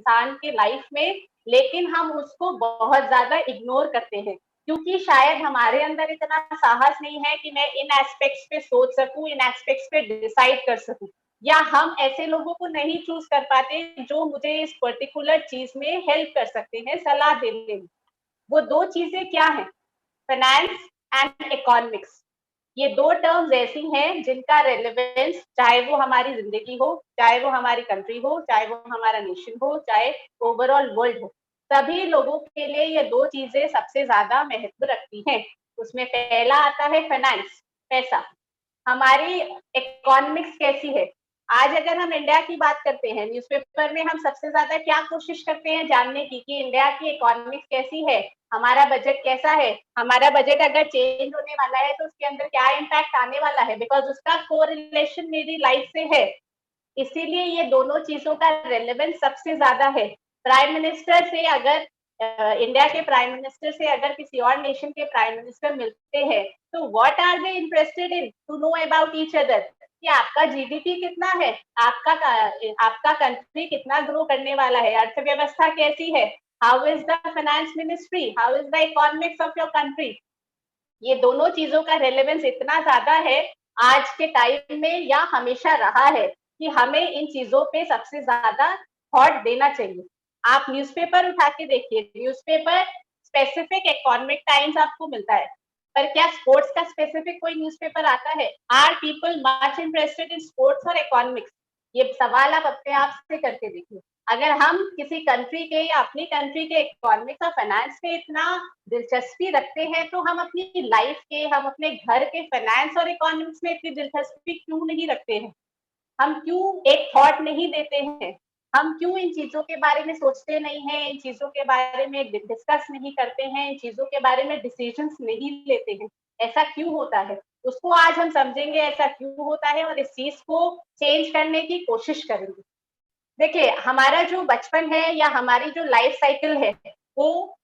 इंसान के लाइफ में, लेकिन हम उसको बहुत ज्यादा इग्नोर करते हैं, क्योंकि शायद हमारे अंदर इतना साहस नहीं है कि मैं इन एस्पेक्ट्स पे सोच सकूं, इन एस्पेक्ट्स पे डिसाइड कर सकूं, या हम ऐसे लोगों को नहीं चूज कर पाते जो मुझे इस पर्टिकुलर चीज में हेल्प कर सकते हैं, सलाह देने में। वो दो चीजें क्या है? Finance and economics. ये दो टर्म्स ऐसी हैं जिनका रेलेवेंस, चाहे वो हमारी जिंदगी हो, चाहे वो हमारी कंट्री हो, चाहे वो हमारा नेशन हो, चाहे ओवरऑल वर्ल्ड हो, सभी लोगों के लिए ये दो चीजें सबसे ज्यादा महत्व रखती हैं। उसमें पहला आता है फाइनेंस, पैसा। हमारी इकोनॉमिक्स कैसी है? आज अगर हम इंडिया की बात करते हैं, न्यूज़पेपर में हम सबसे ज्यादा क्या कोशिश करते हैं जानने की कि इंडिया की इकोनॉमिक्स कैसी है, हमारा बजट कैसा है, हमारा बजट अगर चेंज होने वाला है तो उसके अंदर क्या इम्पैक्ट आने वाला है, बिकॉज उसका कोरिलेशन मेरी लाइफ से है। इसीलिए ये दोनों चीजों का रेलेवेंस सबसे ज्यादा है। प्राइम मिनिस्टर से अगर इंडिया के प्राइम मिनिस्टर से अगर किसी और नेशन के प्राइम मिनिस्टर मिलते हैं, तो what are they interested in to know about each other, कि आपका जीडीपी कितना है, आपका कंट्री कितना ग्रो करने वाला है, अर्थव्यवस्था कैसी है, how is the finance ministry, how is the economics of your country. ये दोनों चीजों का रेलेवेंस इतना ज्यादा है आज के टाइम में, या हमेशा रहा है, कि हमें इन चीजों पे सबसे ज्यादा थॉट देना चाहिए। आप न्यूज़पेपर उठा के देखिए, न्यूज़पेपर स्पेसिफिक इकोनॉमिक टाइम्स आपको मिलता है, पर क्या स्पोर्ट्स का स्पेसिफिक कोई न्यूज़पेपर आता है? Are people much interested in sports और इकोनॉमिक्स? ये सवाल आप अपने आप से करके देखिए। अगर हम किसी कंट्री के या अपनी कंट्री के इकोनॉमिक्स और फाइनेंस में इतना दिलचस्पी रखते हैं, तो हम अपनी लाइफ के, हम अपने घर के फाइनेंस और इकोनॉमिक्स में इतनी दिलचस्पी क्यों नहीं रखते हैं? हम क्यों एक थॉट नहीं देते हैं? हम क्यों इन चीजों के बारे में सोचते नहीं हैं, इन चीजों के बारे में डिस्कस नहीं करते हैं, इन चीजों के बारे में डिसीजंस नहीं लेते हैं? ऐसा क्यों होता है? उसको आज हम समझेंगे ऐसा क्यों होता है, और इस चीज को चेंज करने की कोशिश करेंगे। देखिए, हमारा जो बचपन है या हमारी जो लाइफ साइकिल है, वो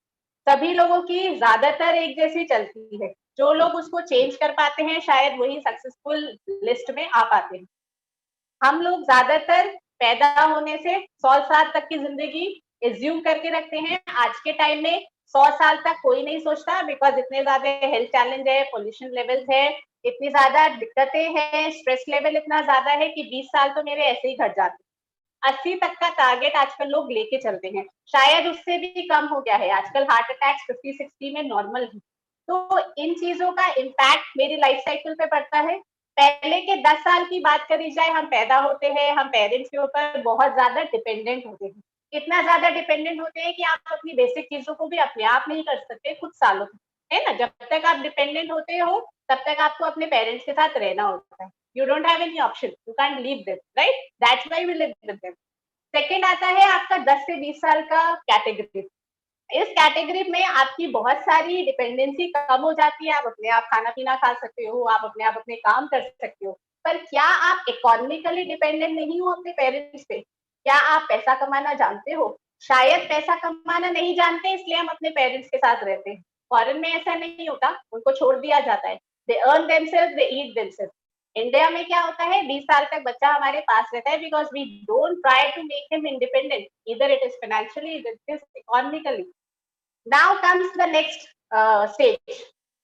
सभी लोगों की ज्यादातर एक जैसी चलती है। जो लोग उसको चेंज कर पाते हैं, शायद वही सक्सेसफुल लिस्ट में आ पाते हैं। हम लोग ज्यादातर पैदा होने से 100 साल तक की जिंदगी एज्यूम करके रखते हैं। आज के टाइम में 100 साल तक कोई नहीं सोचता, बिकॉज इतने ज्यादा हेल्थ चैलेंज है, पोल्यूशन लेवल्स है, इतनी ज्यादा दिक्कतें हैं, स्ट्रेस लेवल इतना ज्यादा है कि 20 साल तो मेरे ऐसे ही घट जाते हैं। 80 तक का टारगेट आजकल लोग लेके चलते हैं, शायद उससे भी कम हो गया है। आजकल हार्ट अटैक्स 50-60 में नॉर्मल है। तो इन चीजों का इम्पैक्ट मेरी लाइफ साइकिल पे पड़ता है। पहले के 10 साल की बात करी जाए, हम पैदा होते हैं, हम पेरेंट्स के ऊपर बहुत ज्यादा डिपेंडेंट होते हैं। इतना ज्यादा डिपेंडेंट होते हैं कि आप अपनी बेसिक चीजों को भी अपने आप नहीं कर सकते कुछ सालों तक, है ना? जब तक आप डिपेंडेंट होते हो, तब तक आपको अपने पेरेंट्स के साथ रहना होता है। You don't have any option, you can't leave them, right? That's why we live with them. Second आता है आपका 10 से 20 साल का कैटेगरी। इस कैटेगरी में आपकी बहुत सारी डिपेंडेंसी कम हो जाती है। आप अपने आप खाना पीना खा सकते हो, आप अपने आप अपने काम कर सकते हो, पर क्या आप इकोनॉमिकली डिपेंडेंट नहीं हो अपने पेरेंट्स पे? क्या आप पैसा कमाना जानते हो? शायद पैसा कमाना नहीं जानते, इसलिए हम अपने पेरेंट्स के साथ रहते हैं। फॉरेन में ऐसा नहीं होता, उनको छोड़ दिया जाता है। They earn themselves, they eat themselves. India में क्या होता है, 20 साल तक बच्चा हमारे पास रहता है, because we don't try to make him independent, इधर it is financially, it is economically. Now comes the next stage.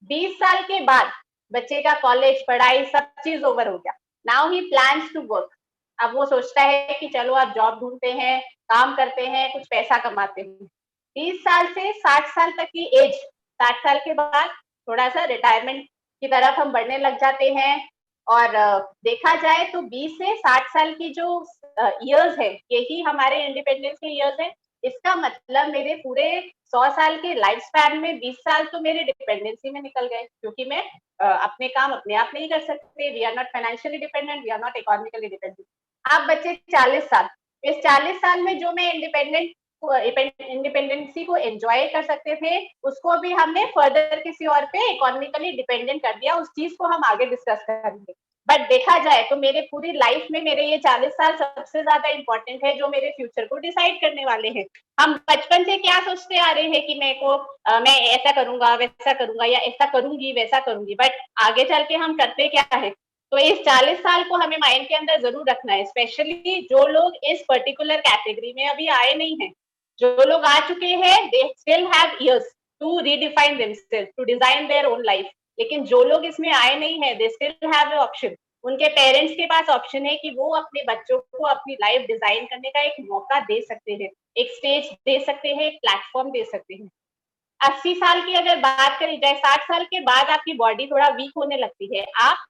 20 साल के बाद बच्चे का कॉलेज, पढ़ाई, सब चीज ओवर हो गया। Now he plans to work. अब वो सोचता है कि चलो आप जॉब ढूंढते हैं, काम करते हैं, कुछ पैसा कमाते हैं। 30 साल से 60 साल तक की एज, 60 साल के बाद थोड़ा सा रिटायरमेंट की तरफ हम बढ़ने लग जाते हैं। और देखा जाए तो 20 से 60 साल की जो ईयर्स है, यही हमारे इंडिपेंडेंस के ईयर्स है। इसका मतलब मेरे पूरे 100 साल के लाइफ स्पैन में 20 साल तो मेरे डिपेंडेंसी में निकल गए, क्योंकि मैं अपने काम अपने आप नहीं कर सकते। We are not financially dependent, we are not economically dependent. आप बच्चे 40 साल, इस 40 साल में जो मैं इंडिपेंडेंसी को एंजॉय कर सकते थे, उसको भी हमने फर्दर किसी और पे इकोनॉमिकली डिपेंडेंट कर दिया। उस चीज को हम आगे डिस्कस करेंगे। बट देखा जाए तो मेरे पूरी लाइफ में मेरे ये 40 साल सबसे ज्यादा इंपॉर्टेंट है, जो मेरे फ्यूचर को डिसाइड करने वाले हैं। हम बचपन से क्या सोचते आ रहे हैं कि मैं ऐसा करूंगा, वैसा करूंगा, या ऐसा करूंगी, वैसा करूंगी, बट आगे चल के हम करते क्या है? तो इस 40 साल को हमें माइंड के अंदर जरूर रखना है, स्पेशली जो लोग इस पर्टिकुलर कैटेगरी में अभी आए नहीं हैं। जो लोग आ चुके हैं, they still have years to redefine themselves, to design their own life. लेकिन जो लोग इसमें आए नहीं है, दे स्टिल हैव ऑप्शन। उनके पेरेंट्स के पास ऑप्शन है कि वो अपने बच्चों को अपनी लाइफ डिजाइन करने का एक मौका दे सकते हैं, एक स्टेज दे सकते हैं, एक प्लेटफॉर्म दे सकते हैं। 80 साल की अगर बात करी जाए, 60 साल के बाद आपकी बॉडी थोड़ा वीक होने लगती है। आप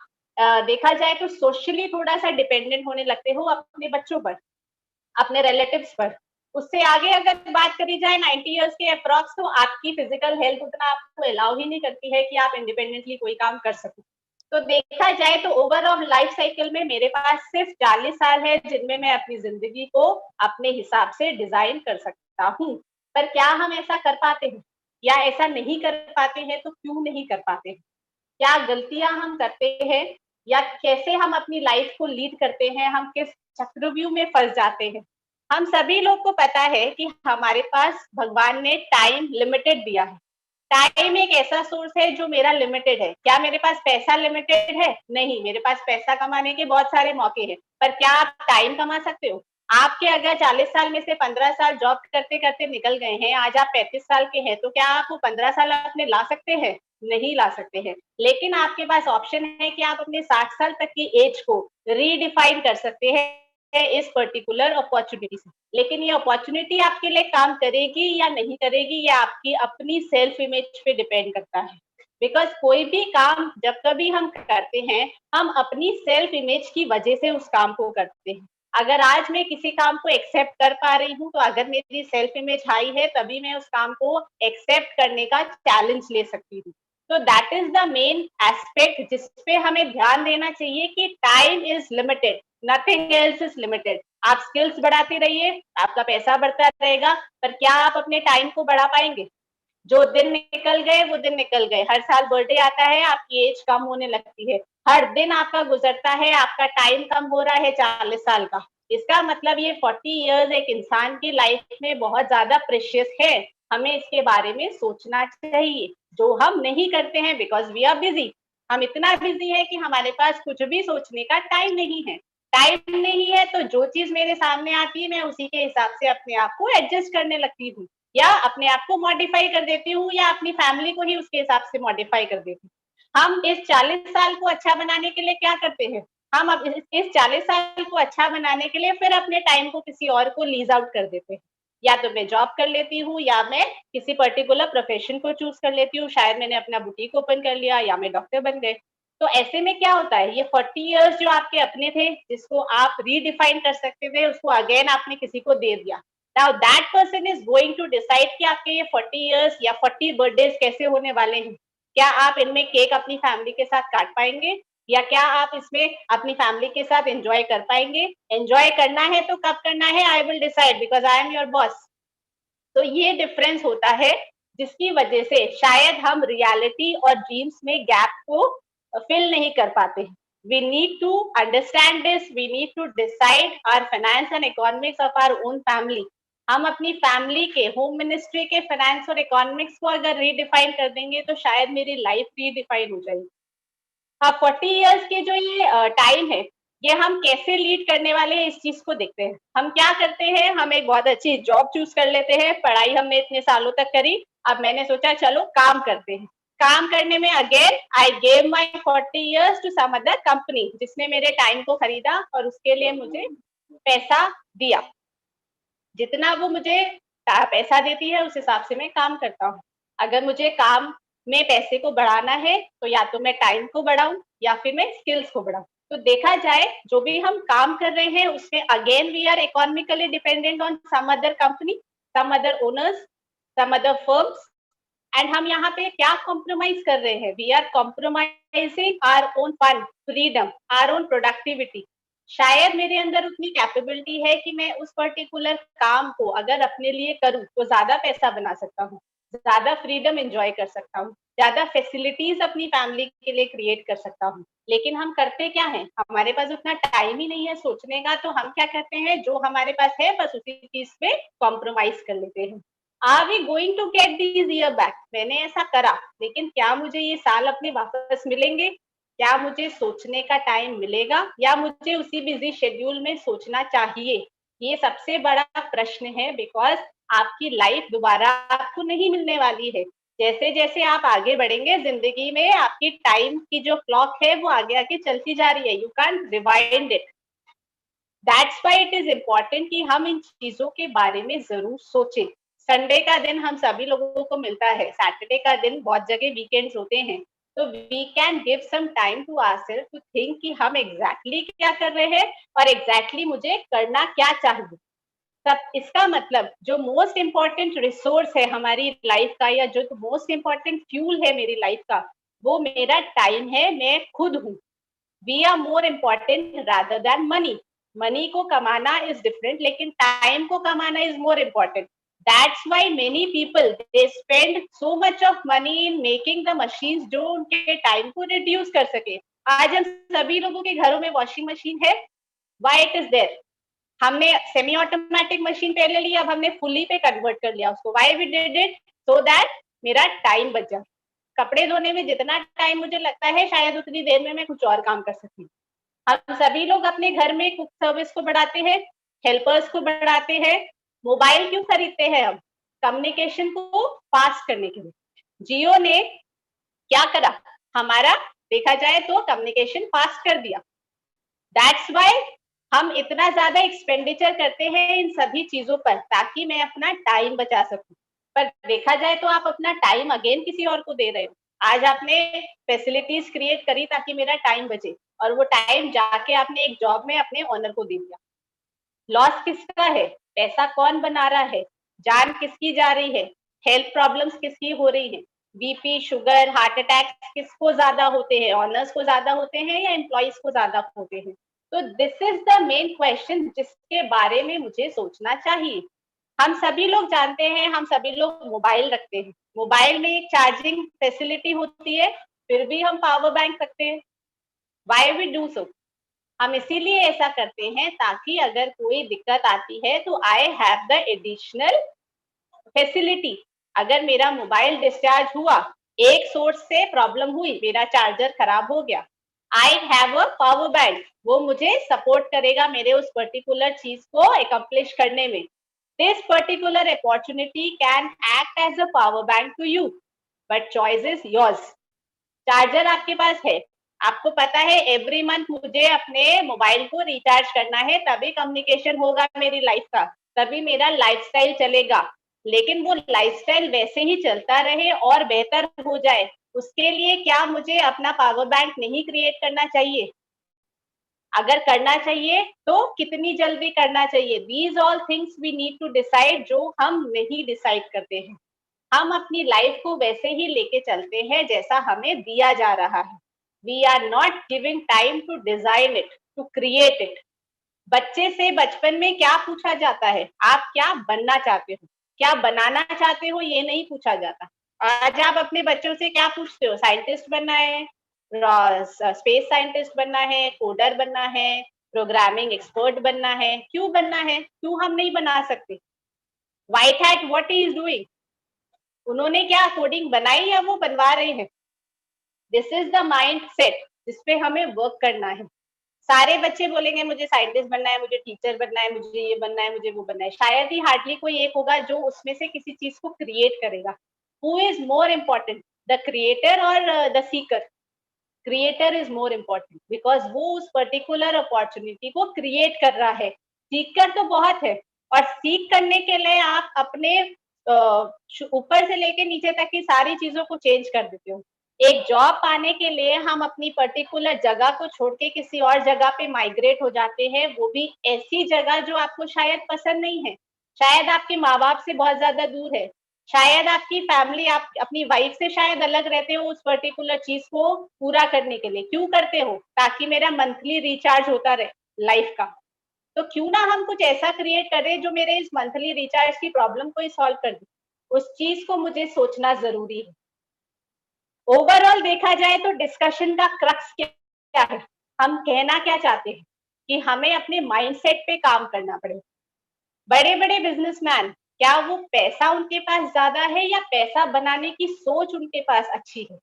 देखा जाए तो सोशली थोड़ा सा डिपेंडेंट होने लगते हो अपने बच्चों पर, अपने रिलेटिव्स पर। उससे आगे अगर बात करी जाए 90 इयर्स के अप्रॉक्स, तो आपकी फिजिकल हेल्थ उतना आपको अलाउ ही नहीं करती है कि आप इंडिपेंडेंटली कोई काम कर सको। तो देखा जाए तो ओवरऑल लाइफ साइकिल में मेरे पास सिर्फ 40 साल है जिनमें मैं अपनी जिंदगी को अपने हिसाब से डिजाइन कर सकता हूँ। पर क्या हम ऐसा कर पाते हैं, या ऐसा नहीं कर पाते हैं तो क्यों नहीं कर पाते हैं? क्या गलतियां हम करते हैं, या कैसे हम अपनी लाइफ को लीड करते हैं, हम किस चक्रव्यूह में फंस जाते हैं? हम सभी लोग को पता है कि हमारे पास भगवान ने टाइम लिमिटेड दिया है। टाइम एक ऐसा सोर्स है जो मेरा लिमिटेड है। क्या मेरे पास पैसा लिमिटेड है? नहीं, मेरे पास पैसा कमाने के बहुत सारे मौके हैं। पर क्या आप टाइम कमा सकते हो? आपके अगर 40 साल में से 15 साल जॉब करते करते निकल गए हैं, आज आप 35 साल के हैं, तो क्या आप वो 15 साल अपने ला सकते हैं? नहीं ला सकते हैं। लेकिन आपके पास ऑप्शन है कि आप अपने 60 साल तक की एज को रीडिफाइन कर सकते हैं इस पर्टिकुलर अपॉर्चुनिटी से। लेकिन ये अपॉर्चुनिटी आपके लिए काम करेगी या नहीं करेगी, ये आपकी अपनी सेल्फ इमेज पे डिपेंड करता है। बिकॉज कोई भी काम जब कभी हम करते हैं, हम अपनी सेल्फ इमेज की वजह से उस काम को करते हैं। अगर आज मैं किसी काम को एक्सेप्ट कर पा रही हूँ, तो अगर मेरी सेल्फ इमेज हाई है, तभी मैं उस काम को एक्सेप्ट करने का चैलेंज ले सकती हूँ। तो that is the main aspect जिसपे हमें ध्यान देना चाहिए कि time is limited, nothing else is limited. आप स्किल्स बढ़ाते रहिए, आपका पैसा बढ़ता रहेगा, पर क्या आप अपने टाइम को बढ़ा पाएंगे? जो दिन निकल गए वो दिन निकल गए। हर साल बर्थडे आता है, आपकी एज कम होने लगती है। हर दिन आपका गुजरता है, आपका टाइम कम हो रहा है 40 साल का। इसका मतलब ये 40 इयर्स एक इंसान की लाइफ में बहुत ज्यादा प्रेशियस है। हमें इसके बारे में सोचना चाहिए, जो हम नहीं करते हैं बिकॉज वी आर बिजी। हम इतना बिजी है कि हमारे पास कुछ भी सोचने का टाइम नहीं है। टाइम नहीं है तो जो चीज मेरे सामने आती है, मैं उसी के हिसाब से अपने आप को एडजस्ट करने लगती हूँ, या अपने आप को मॉडिफाई कर देती हूँ, या अपनी फैमिली को ही उसके हिसाब से मॉडिफाई कर देती हूँ। हम इस 40 साल को अच्छा बनाने के लिए क्या करते हैं? हम अब इस 40 साल को अच्छा बनाने के लिए फिर अपने टाइम को किसी और को लीज आउट कर देते हैं। या तो मैं जॉब कर लेती हूँ, या मैं किसी पर्टिकुलर प्रोफेशन को चूज कर लेती हूँ। शायद मैंने अपना बुटीक ओपन कर लिया, या मैं डॉक्टर बन गए। तो ऐसे में क्या होता है, ये 40 इयर्स जो आपके अपने थे, जिसको आप रीडिफाइन कर सकते थे, उसको अगेन आपने किसी को दे दिया। Now that person is going to decide कि आपके ये 40 इयर्स या 40 बर्थडेज कैसे होने वाले हैं। क्या आप इनमें केक अपनी फैमिली के साथ काट पाएंगे, या क्या आप इसमें अपनी फैमिली के साथ एंजॉय कर पाएंगे? एंजॉय करना है तो कब करना है, I will decide because I am your boss. तो ये डिफरेंस होता है, जिसकी वजह से शायद हम रियलिटी और ड्रीम्स में गैप को फिल नहीं कर पाते। We need to understand this, we need to decide our finance and economics of our own family. हम अपनी फैमिली के, होम मिनिस्ट्री के फाइनेंस और इकोनॉमिक्स को अगर रीडिफाइन कर देंगे, तो शायद मेरी लाइफ रीडिफाइन हो जाएगी। हाँ, 40 इयर्स के जो ये टाइम है, ये हम कैसे लीड करने वाले हैं, इस चीज को देखते हैं। हम क्या करते हैं, हम एक बहुत अच्छी जॉब चूज कर लेते हैं। पढ़ाई हमने इतने सालों तक करी, अब मैंने सोचा चलो काम करते हैं। काम करने में again I gave my 40 years to some other company, जिसने मेरे टाइम को खरीदा और उसके लिए मुझे पैसा दिया। जितना वो मुझे पैसा देती है, उस हिसाब से मैं काम करता हूँ। अगर मुझे काम में पैसे को बढ़ाना है, तो या तो मैं टाइम को बढ़ाऊं, या फिर मैं स्किल्स को बढ़ाऊं। तो देखा जाए, जो भी हम काम कर रहे हैं, उसमें again we are economically dependent on some other company, some other owners, some other firms. And हम यहाँ पे क्या कॉम्प्रोमाइज कर रहे हैं? We are compromising our own fun, freedom, our own productivity. शायद मेरे अंदर उतनी कैपेबिलिटी है कि मैं उस पर्टिकुलर काम को अगर अपने लिए करूँ, तो ज्यादा पैसा बना सकता हूँ, ज्यादा फ्रीडम एंजॉय कर सकता हूँ, ज्यादा फैसिलिटीज अपनी फैमिली के लिए क्रिएट कर सकता हूँ। लेकिन हम करते क्या है, हमारे पास उतना टाइम ही नहीं है सोचने का। तो हम क्या करते हैं, जो हमारे पास है बस उसी चीज पे कॉम्प्रोमाइज कर लेते हैं। Are we going to get these year back? मैंने ऐसा करा, लेकिन क्या मुझे ये साल अपने वापस मिलेंगे? क्या मुझे सोचने का टाइम मिलेगा या मुझे उसी बिजी शेड्यूल में सोचना चाहिए? ये सबसे बड़ा प्रश्न है, बिकॉज आपकी लाइफ दोबारा आपको नहीं मिलने वाली है। जैसे जैसे आप आगे बढ़ेंगे जिंदगी में, आपकी टाइम की जो क्लॉक है वो आगे आगे चलती जा रही है, you can rewind it. That's why it is important कि हम इन चीजों के बारे में जरूर सोचें। संडे का दिन हम सभी लोगों को मिलता है, सैटरडे का दिन बहुत जगह वीकेंड्स होते हैं, तो we can give some time to ourselves to think कि हम एग्जैक्टली क्या कर रहे हैं और एग्जैक्टली मुझे करना क्या चाहिए। तब इसका मतलब जो मोस्ट इम्पॉर्टेंट रिसोर्स है हमारी लाइफ का, या जो मोस्ट इम्पॉर्टेंट फ्यूल है मेरी लाइफ का, वो मेरा टाइम है, मैं खुद हूँ। We are more important rather than money. Money को कमाना इज डिफरेंट, लेकिन टाइम को कमाना is more important. That's why many people they spend so much of money in making the machines जो उनके टाइम को रिड्यूस कर सके। आज हम सभी लोगों के घरों में वॉशिंग मशीन है, वाई इट इज देयर? हमने सेमी ऑटोमेटिक मशीन पहले ली, अब हमने फुली पे कन्वर्ट कर लिया उसको। Why we did it? So that मेरा टाइम बच जाए। कपड़े धोने में जितना टाइम मुझे लगता है, शायद उतनी देर में मैं कुछ और काम कर सकती हूँ। हम सभी लोग अपने घर में कुक सर्विस को बढ़ाते हैं, हेल्पर्स को बढ़ाते हैं। मोबाइल क्यों खरीदते हैं हम? कम्युनिकेशन को फास्ट करने के लिए। जियो ने क्या करा? हमारा देखा जाए तो कम्युनिकेशन फास्ट कर दिया। दैट्स वाई हम इतना ज्यादा एक्सपेंडिचर करते हैं इन सभी चीजों पर, ताकि मैं अपना टाइम बचा सकूं। पर देखा जाए तो आप अपना टाइम अगेन किसी और को दे रहे हो। आज आपने फैसिलिटीज क्रिएट करी ताकि मेरा टाइम बचे, और वो टाइम जाके आपने एक जॉब में अपने ओनर को दे दिया। लॉस किसका है? पैसा कौन बना रहा है? जान किसकी जा रही है? हेल्थ प्रॉब्लम्स किसकी हो रही है? बीपी, शुगर, हार्ट अटैक किसको ज्यादा होते हैं? ऑनर्स को ज्यादा होते हैं या एम्प्लॉइज को ज्यादा होते हैं? तो this is the main question जिसके बारे में मुझे सोचना चाहिए। हम सभी लोग जानते हैं, हम सभी लोग मोबाइल रखते हैं, मोबाइल में एक चार्जिंग फैसिलिटी होती है, फिर भी हम पावर बैंक रखते हैं। Why we do so? हम इसीलिए ऐसा करते हैं ताकि अगर कोई दिक्कत आती है तो I have the additional facility. अगर मेरा मोबाइल डिस्चार्ज हुआ, एक सोर्स से प्रॉब्लम हुई, मेरा चार्जर खराब हो गया, I have a power bank, वो मुझे सपोर्ट करेगा मेरे उस पर्टिकुलर चीज को अकम्प्लिश करने में। This particular opportunity can act as a power bank to you, but choice is yours. Charger आपके पास है, आपको पता है एवरी मंथ मुझे अपने मोबाइल को रिचार्ज करना है, तभी कम्युनिकेशन होगा मेरी लाइफ का, तभी मेरा लाइफस्टाइल चलेगा। लेकिन वो लाइफस्टाइल वैसे ही चलता रहे और बेहतर हो जाए, उसके लिए क्या मुझे अपना पावर बैंक नहीं क्रिएट करना चाहिए? अगर करना चाहिए तो कितनी जल्दी करना चाहिए? These all things we need to decide, जो हम नहीं डिसाइड करते हैं। हम अपनी लाइफ को वैसे ही लेके चलते हैं जैसा हमें दिया जा रहा है। We are not giving time to design it, to create it. बच्चे से बचपन में क्या पूछा जाता है? आप क्या बनना चाहते हो? क्या बनाना चाहते हो ये नहीं पूछा जाता। आज आप अपने बच्चों से क्या पूछते हो? साइंटिस्ट बनना है, स्पेस साइंटिस्ट बनना है, कोडर बनना है, प्रोग्रामिंग एक्सपर्ट बनना है। क्यों बनना है? क्यों हम नहीं बना सकते? White hat what he is doing? उन्होंने क्या कोडिंग बनाई या वो बनवा रहे हैं? This is the mind set जिसपे हमें वर्क करना है। सारे बच्चे बोलेंगे मुझे साइंटिस्ट बनना है, मुझे टीचर बनना है, मुझे ये बनना है, मुझे वो बनना है। शायद ही हार्डली कोई एक होगा जो उसमें से किसी चीज को क्रिएट करेगा। Who is more important, the creator और the seeker? Creator is more important, because वो उस पर्टिकुलर अपॉर्चुनिटी को क्रिएट कर रहा है। सीकर तो बहुत है, और सीख करने के लिए आप अपने ऊपर से लेके नीचे तक की सारी चीजों को चेंज कर देते हो। एक जॉब पाने के लिए हम अपनी पर्टिकुलर जगह को छोड़ के किसी और जगह पे माइग्रेट हो जाते हैं, वो भी ऐसी जगह जो आपको शायद पसंद नहीं है, शायद आपके माँ बाप से बहुत ज्यादा दूर है, शायद आपकी फैमिली, आप अपनी वाइफ से शायद अलग रहते हो उस पर्टिकुलर चीज को पूरा करने के लिए। क्यों करते हो? ताकि मेरा मंथली रिचार्ज होता रहे लाइफ का। तो क्यों ना हम कुछ ऐसा क्रिएट करें जो मेरे इस मंथली रिचार्ज की प्रॉब्लम को ही सॉल्व कर दे। उस चीज को मुझे सोचना जरूरी है। ओवरऑल देखा जाए तो डिस्कशन का क्रक्स क्या है? हम कहना क्या चाहते हैं कि हमें अपने माइंडसेट पे काम करना पड़े। बड़े बड़े बिजनेसमैन, क्या वो पैसा उनके पास ज्यादा है या पैसा बनाने की सोच उनके पास अच्छी है?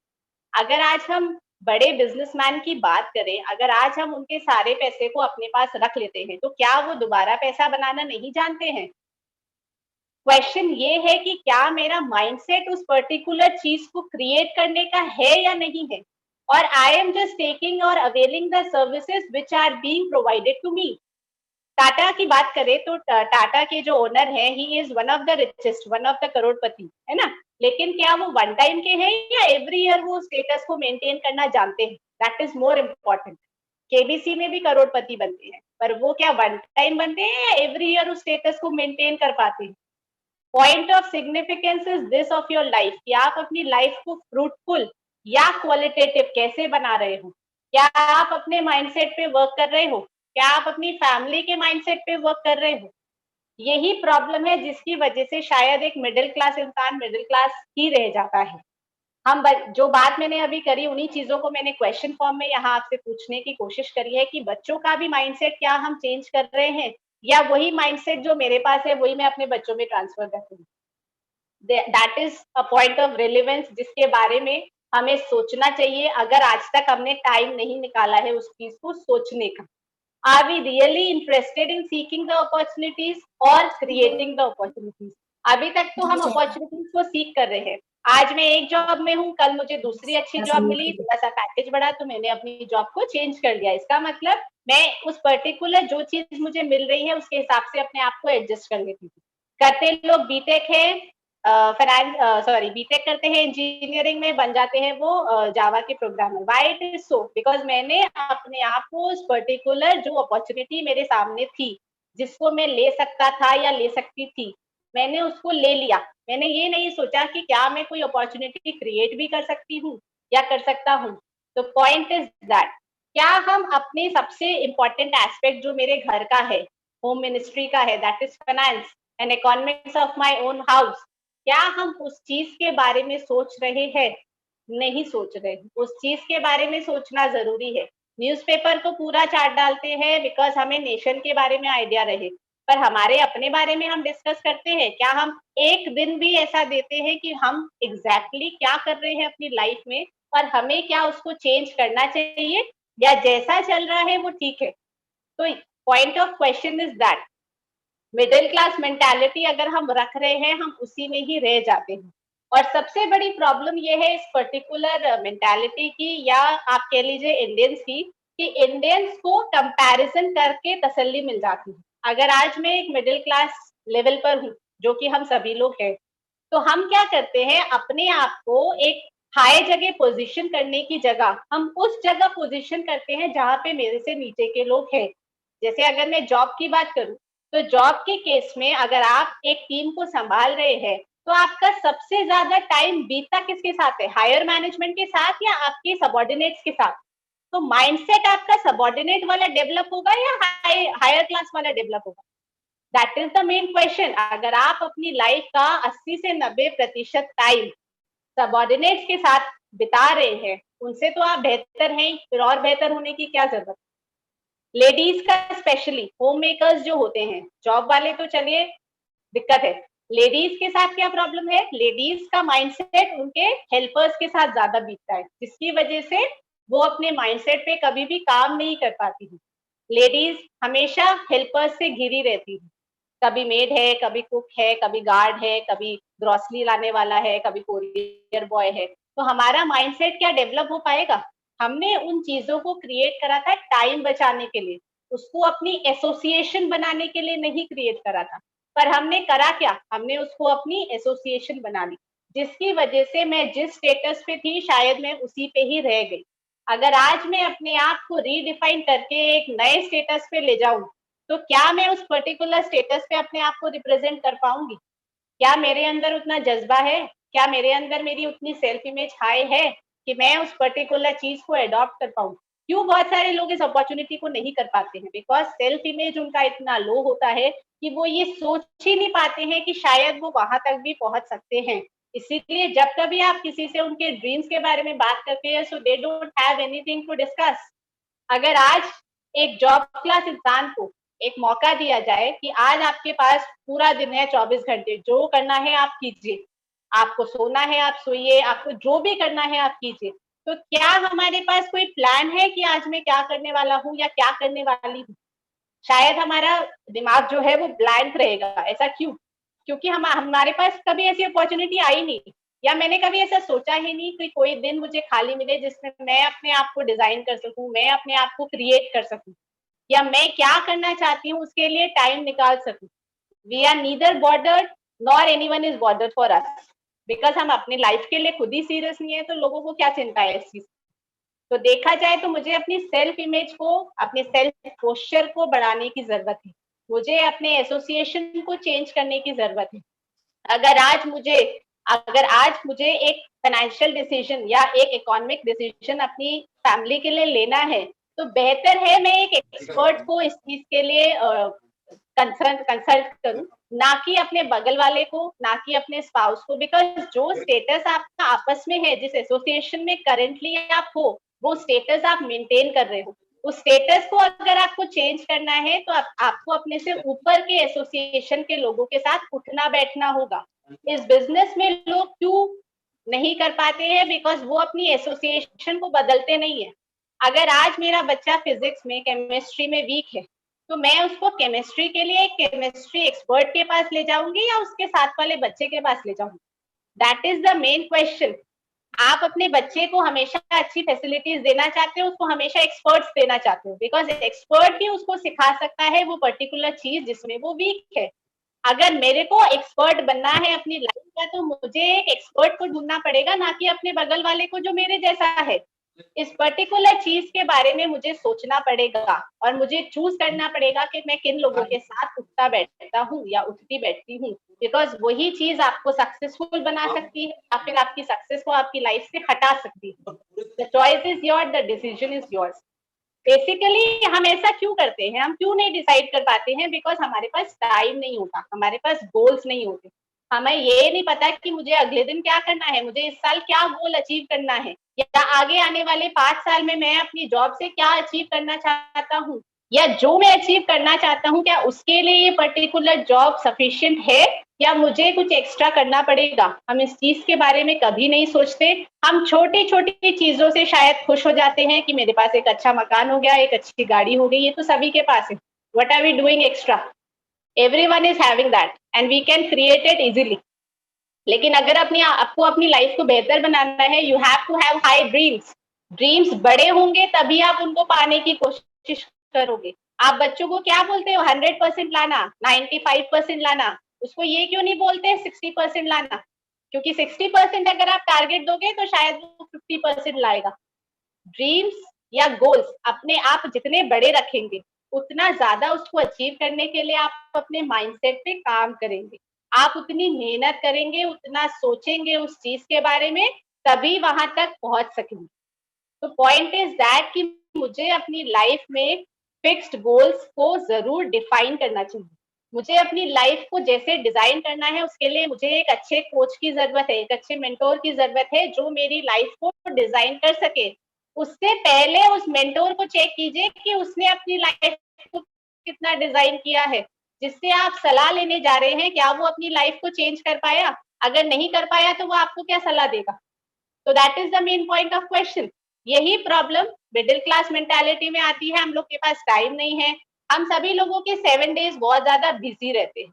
अगर आज हम बड़े बिजनेसमैन की बात करें, अगर आज हम उनके सारे पैसे को अपने पास रख लेते हैं तो क्या वो दोबारा पैसा बनाना नहीं जानते हैं? क्वेश्चन ये है कि क्या मेरा माइंडसेट उस पर्टिकुलर चीज को क्रिएट करने का है या नहीं है, और आई एम जस्ट टेकिंग और availing the services which are being provided to me. Tata की बात करें तो टाटा के जो ओनर है, he is one of the richest, one of the crorepati, है ना? लेकिन क्या वो वन टाइम के हैं या एवरी ईयर वो स्टेटस को मेंटेन करना जानते हैं? That is more important. KBC में भी करोड़पति बनते हैं, पर वो क्या वन टाइम बनते हैं या एवरी ईयर उस स्टेटस को मेंटेन कर पाते हैं? Point of significance is this of your life, कि आप अपनी लाइफ को फ्रूटफुल या क्वालिटेटिव कैसे बना रहे हो। क्या आप अपने माइंडसेट पे वर्क कर रहे हो? क्या आप अपनी फैमिली के माइंडसेट पे वर्क कर रहे हो? यही प्रॉब्लम है जिसकी वजह से शायद एक मिडिल क्लास इंसान मिडिल क्लास ही रह जाता है। हम जो बात मैंने अभी करी, उन्हीं चीजों को मैंने क्वेश्चन फॉर्म में यहाँ आपसे पूछने की कोशिश करी है कि बच्चों का भी माइंडसेट क्या हम चेंज कर रहे हैं, या वही माइंडसेट जो मेरे पास है वही मैं अपने बच्चों में ट्रांसफर करती हूँ। That is a point of relevance जिसके बारे में हमें सोचना चाहिए, अगर आज तक हमने टाइम नहीं निकाला है उस चीज को सोचने का। Are we really interested in seeking the opportunities और क्रिएटिंग द अपॉर्चुनिटीज? अभी तक तो हम अपॉर्चुनिटीज को सीख कर रहे हैं। आज मैं एक जॉब में हूँ, कल मुझे दूसरी अच्छी जॉब मिली, थोड़ा सा पैकेज बढ़ा तो मैंने अपनी जॉब को चेंज कर दिया। इसका मतलब मैं उस पर्टिकुलर जो चीज मुझे मिल रही है उसके हिसाब से अपने आप को एडजस्ट कर लेती थी। करते लोग बीटेक है, फाइनेंस सॉरी बीटेक करते हैं, इंजीनियरिंग में बन जाते हैं वो जावा के programmer. Why it is so? Because मैंने अपने आप को उस पर्टिकुलर जो अपॉर्चुनिटी मेरे सामने थी, जिसको मैं ले सकता था या ले सकती थी, मैंने उसको ले लिया। मैंने ये नहीं सोचा कि क्या मैं कोई अपॉर्चुनिटी क्रिएट भी कर सकती हूँ या कर सकता हूँ। तो पॉइंट इज दैट, क्या हम अपने सबसे इम्पोर्टेंट एस्पेक्ट जो मेरे घर का है, होम मिनिस्ट्री का है, that is finance and economics of my own house, क्या हम उस चीज के बारे में सोच रहे हैं? नहीं सोच रहे। उस चीज के बारे में सोचना जरूरी है। न्यूज़पेपर तो पूरा चाट डालते हैं बिकॉज हमें नेशन के बारे में आइडिया रहे, पर हमारे अपने बारे में हम डिस्कस करते हैं क्या? हम एक दिन भी ऐसा देते हैं कि हम एग्जैक्टली क्या कर रहे हैं अपनी लाइफ में, और हमें क्या उसको चेंज करना चाहिए, या जैसा चल रहा है वो ठीक है? तो point of question is that middle class mentality अगर हम रख रहे हैं, हम उसी में ही रह जाते हैं। और सबसे बड़ी प्रॉब्लम ये है इस पर्टिकुलर मेंटालिटी की, या आप कह लीजिए इंडियंस की, कि इंडियंस को कंपैरिजन करके तसल्ली मिल जाती है। अगर आज मैं एक मिडिल क्लास लेवल पर हूँ, जो कि हम सभी लोग हैं, तो हम क्या करते हैं, अपने आप को एक हाई जगह पोजीशन करने की जगह हम उस जगह पोजीशन करते हैं जहां पे मेरे से नीचे के लोग हैं। जैसे अगर मैं जॉब की बात करूं, तो जॉब के केस में अगर आप एक टीम को संभाल रहे हैं, तो आपका सबसे ज्यादा टाइम बीतता किसके साथ है? हायर मैनेजमेंट के साथ या आपके सबॉर्डिनेट्स के साथ? तो माइंडसेट आपका सबॉर्डिनेट वाला डेवलप होगा या हायर क्लास वाला डेवलप होगा? That is the main question. अगर आप अपनी लाइफ का 80 से 90% टाइम सबॉर्डिनेट्स के साथ बिता रहे हैं, उनसे तो आप बेहतर हैं, फिर और बेहतर होने की क्या जरूरत? लेडीज का स्पेशली होम मेकर्स जो होते हैं, जॉब वाले तो चलिए दिक्कत है, लेडीज के साथ क्या प्रॉब्लम है? लेडीज का माइंडसेट उनके हेल्पर्स के साथ ज्यादा बीतता है, जिसकी वजह से वो अपने माइंडसेट पे कभी भी काम नहीं कर पाती है। लेडीज हमेशा हेल्पर्स से घिरी रहती है, कभी मेड है, कभी कुक है, कभी गार्ड है, कभी ग्रोसरी लाने वाला है, कभी कोरियर बॉय है। तो हमारा माइंडसेट क्या डेवलप हो पाएगा? हमने उन चीजों को क्रिएट करा था टाइम बचाने के लिए, उसको अपनी एसोसिएशन बनाने के लिए नहीं क्रिएट करा था। पर हमने करा क्या? हमने उसको अपनी एसोसिएशन बना ली, जिसकी वजह से मैं जिस स्टेटस पे थी शायद मैं उसी पे ही रह गई। अगर आज मैं अपने आप को रीडिफाइन करके एक नए स्टेटस पे ले जाऊं, तो क्या मैं उस पर्टिकुलर स्टेटस पे अपने आप को रिप्रेजेंट कर पाऊंगी? क्या मेरे अंदर उतना जज्बा है? क्या मेरे अंदर मेरी उतनी सेल्फ इमेज हाई है कि मैं उस पर्टिकुलर चीज को अडॉप्ट कर पाऊं? क्यों बहुत सारे लोग इस अपॉर्चुनिटी को नहीं कर पाते हैं? बिकॉज सेल्फ इमेज उनका इतना लो होता है कि वो ये सोच ही नहीं पाते हैं कि शायद वो वहां तक भी पहुंच सकते हैं। इसीलिए जब कभी आप किसी से उनके ड्रीम्स के बारे में बात करते हैं, so they don't have anything to discuss. अगर आज एक जॉब क्लास इंसान को एक मौका दिया जाए कि आज आपके पास पूरा दिन है, 24 घंटे, जो करना है आप कीजिए, आपको सोना है आप सोइए, आपको जो भी करना है आप कीजिए, तो क्या हमारे पास कोई प्लान है कि आज मैं क्या करने वाला हूँ या क्या करने वाली हूँ? शायद हमारा दिमाग जो है वो ब्लैंक रहेगा। ऐसा क्यों? क्योंकि हमारे पास कभी ऐसी अपॉर्चुनिटी आई नहीं, या मैंने कभी ऐसा सोचा ही नहीं कि कोई दिन मुझे खाली मिले जिसमें मैं अपने आप को डिजाइन कर सकूं, मैं अपने आप को क्रिएट कर सकूं, या मैं क्या करना चाहती हूँ उसके लिए टाइम निकाल सकूं। We are neither bothered nor anyone is bothered for us, because हम अपनी लाइफ के लिए खुद ही सीरियस नहीं है, तो लोगों को क्या चिंता है इस चीज। तो देखा जाए तो मुझे अपनी सेल्फ इमेज को, अपने सेल्फ पोस्चर को बढ़ाने की जरूरत है। मुझे अपने एसोसिएशन को चेंज करने की जरूरत है। अगर आज मुझे अगर आज मुझे एक फाइनेंशियल डिसीजन या एक इकोनॉमिक डिसीजन अपनी फैमिली के लिए लेना है, तो बेहतर है मैं एक एक्सपर्ट को इस चीज के लिए कंसल्ट करूं, ना कि अपने बगल वाले को, ना कि अपने स्पाउस को। बिकॉज जो स्टेटस आपका आपस में है, जिस एसोसिएशन में करेंटली आप हो, वो स्टेटस आप मेंटेन कर रहे हो। उस स्टेटस को अगर आपको चेंज करना है तो आपको अपने से ऊपर के एसोसिएशन के लोगों के साथ उठना बैठना होगा। इस बिजनेस में लोग क्यों नहीं कर पाते हैं? बिकॉज वो अपनी एसोसिएशन को बदलते नहीं है। अगर आज मेरा बच्चा फिजिक्स में, केमिस्ट्री में वीक है, तो मैं उसको केमिस्ट्री के लिए केमिस्ट्री एक्सपर्ट के पास ले जाऊंगी या उसके साथ वाले बच्चे के पास ले जाऊंगी? That is the main question. आप अपने बच्चे को हमेशा अच्छी फैसिलिटीज देना चाहते हो, उसको हमेशा एक्सपर्ट्स देना चाहते हो, बिकॉज एक्सपर्ट ही उसको सिखा सकता है वो पर्टिकुलर चीज जिसमें वो वीक है। अगर मेरे को एक्सपर्ट बनना है अपनी लाइफ का, तो मुझे एक एक्सपर्ट को ढूंढना पड़ेगा, ना कि अपने बगल वाले को जो मेरे जैसा है। इस पर्टिकुलर चीज के बारे में मुझे सोचना पड़ेगा और मुझे चूज करना पड़ेगा कि मैं किन लोगों के साथ उठता बैठता हूँ या उठती बैठती हूँ, बिकॉज वही चीज आपको सक्सेसफुल बना सकती है या फिर आपकी सक्सेस को आपकी लाइफ से हटा सकती है। The choice is your, the decision is yours. Basically हम ऐसा क्यों करते हैं, हम क्यों नहीं डिसाइड कर पाते हैं? बिकॉज हमारे पास टाइम नहीं होता, हमारे पास गोल्स नहीं होते। हमें ये नहीं पता कि मुझे अगले दिन क्या करना है, मुझे इस साल क्या गोल अचीव करना है, या आगे आने वाले 5 साल में मैं अपनी जॉब से क्या अचीव करना चाहता हूँ, या जो मैं अचीव करना चाहता हूँ क्या उसके लिए ये पर्टिकुलर जॉब सफिशिएंट है या मुझे कुछ एक्स्ट्रा करना पड़ेगा। हम इस चीज के बारे में कभी नहीं सोचते। हम छोटी छोटी चीजों से शायद खुश हो जाते हैं कि मेरे पास एक अच्छा मकान हो गया, एक अच्छी गाड़ी हो गई, ये तो सभी के पास है। What are we doing extra? Everyone is having that and we can create it easily. लेकिन अगर आपको अपनी लाइफ को बेहतर बनाना है, you have to have high dreams. Dreams बड़े होंगे तभी आप उनको पाने की कोशिश करोगे। आप बच्चों को क्या बोलते हो? 100% लाना, 95% लाना। उसको ये क्यों नहीं बोलते 60% लाना? क्योंकि 60% अगर आप टारगेट दोगे तो शायद वो 50% लाएगा। ड्रीम्स या गोल्स अपने आप जितने बड़े रखेंगे, उतना ज्यादा उसको अचीव करने के लिए आप अपने माइंडसेट पे काम करेंगे। आप उतनी मेहनत करेंगे, उतना सोचेंगे उस चीज के बारे में, तभी वहां तक पहुंच सकेंगे। तो पॉइंट इज दैट कि मुझे अपनी लाइफ में फिक्स्ड गोल्स को जरूर डिफाइन करना चाहिए। मुझे अपनी लाइफ को जैसे डिजाइन करना है, उसके लिए मुझे एक अच्छे कोच की जरूरत है, एक अच्छे मेंटोर की जरूरत है जो मेरी लाइफ को डिजाइन कर सके। उससे पहले उस मेंटोर को चेक कीजिए कि उसने अपनी लाइफ को कितना डिजाइन किया है। जिससे आप सलाह लेने जा रहे हैं, क्या वो अपनी लाइफ को चेंज कर पाया? अगर नहीं कर पाया तो वो आपको क्या सलाह देगा? तो that is the main point of question. यही प्रॉब्लम मिडिल क्लास मेंटालिटी में आती है। हम लोग के पास टाइम नहीं है। हम सभी लोगों के 7 डेज बहुत ज्यादा बिजी रहते हैं।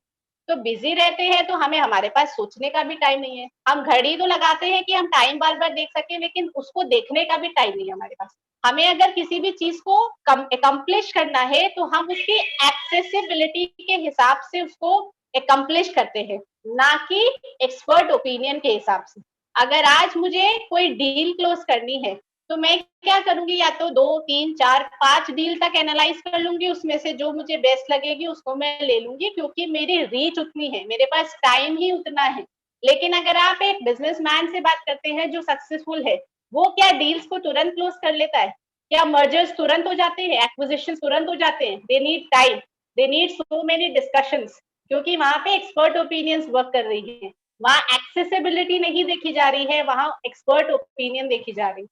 तो बिजी रहते हैं तो हमें हमारे पास सोचने का भी टाइम नहीं है। हम घड़ी तो लगाते हैं कि हम टाइम बार बार देख सके, लेकिन उसको देखने का भी टाइम नहीं है हमारे पास। हमें अगर किसी भी चीज को एकम्प्लिश करना है तो हम उसकी एक्सेसिबिलिटी के हिसाब से उसको एकम्प्लिश करते हैं, ना कि एक्सपर्ट ओपिनियन के हिसाब से। अगर आज मुझे कोई डील क्लोज करनी है तो मैं क्या करूंगी? या तो 2, 3, 4, 5 डील तक एनालाइज कर लूंगी, उसमें से जो मुझे बेस्ट लगेगी उसको मैं ले लूंगी, क्योंकि मेरी रीच उतनी है, मेरे पास टाइम ही उतना है। लेकिन अगर आप एक बिजनेसमैन से बात करते हैं जो सक्सेसफुल है, वो क्या डील्स को तुरंत क्लोज कर लेता है? क्या मर्जर्स तुरंत हो जाते हैं? एक्विजिशन तुरंत हो जाते हैं? They need time, they need so many discussions, क्योंकि वहां पे एक्सपर्ट ओपिनियंस वर्क कर रही है। वहां एक्सेसिबिलिटी नहीं देखी जा रही है, वहां एक्सपर्ट ओपिनियन देखी जा रही है।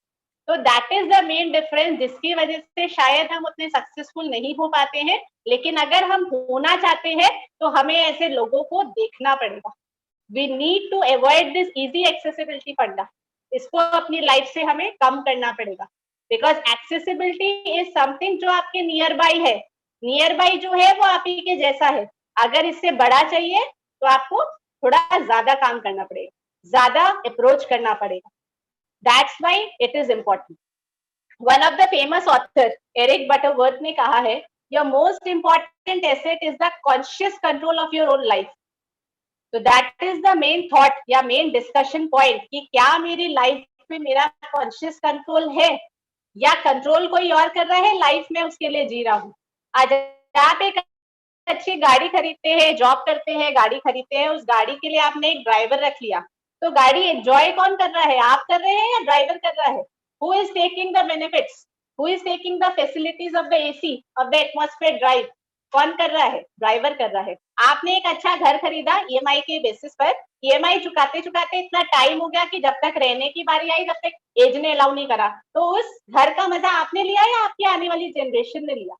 तो that is the main difference, जिसकी वजह से शायद हम उतने सक्सेसफुल नहीं हो पाते हैं। लेकिन अगर हम होना चाहते हैं तो हमें ऐसे लोगों को देखना पड़ेगा। We need to avoid this easy accessibility funda. इसको अपनी लाइफ से हमें कम करना पड़ेगा, बिकॉज एक्सेसिबिलिटी इज समथिंग जो आपके नियर बाई है, नियर बाई जो है वो आप ही के जैसा है, अगर इससे बड़ा चाहिए तो आपको थोड़ा ज्यादा काम करना पड़ेगा, ज्यादा अप्रोच करना पड़ेगा, that's why it is important. One of the famous author Eric Butterworth ने कहा है, your most important asset is the conscious control of your own life. तो that is the main thought या मेन डिस्कशन पॉइंट कि क्या मेरी life में मेरा कॉन्शियस कंट्रोल है या कंट्रोल कोई और कर रहा है, लाइफ में उसके लिए जी रहा हूँ। आज आप एक अच्छी गाड़ी खरीदते हैं, जॉब करते हैं, गाड़ी खरीदते हैं, उस गाड़ी के लिए आपने एक ड्राइवर रख लिया, तो गाड़ी एंजॉय कौन कर रहा है, आप कर रहे हैं या ड्राइवर कर रहा है? Who is taking the benefits, who is taking the facilities of the AC of the atmosphere drive, कौन कर रहा है? ड्राइवर कर रहा है। आपने एक अच्छा घर खरीदा ईएमआई के बेसिस पर, ईएमआई चुकाते चुकाते इतना टाइम हो गया कि जब तक रहने की बारी आई तब तक एज ने अलाउ नहीं करा, तो उस घर का मजा आपने लिया या आपकी आने वाली जनरेशन ने लिया?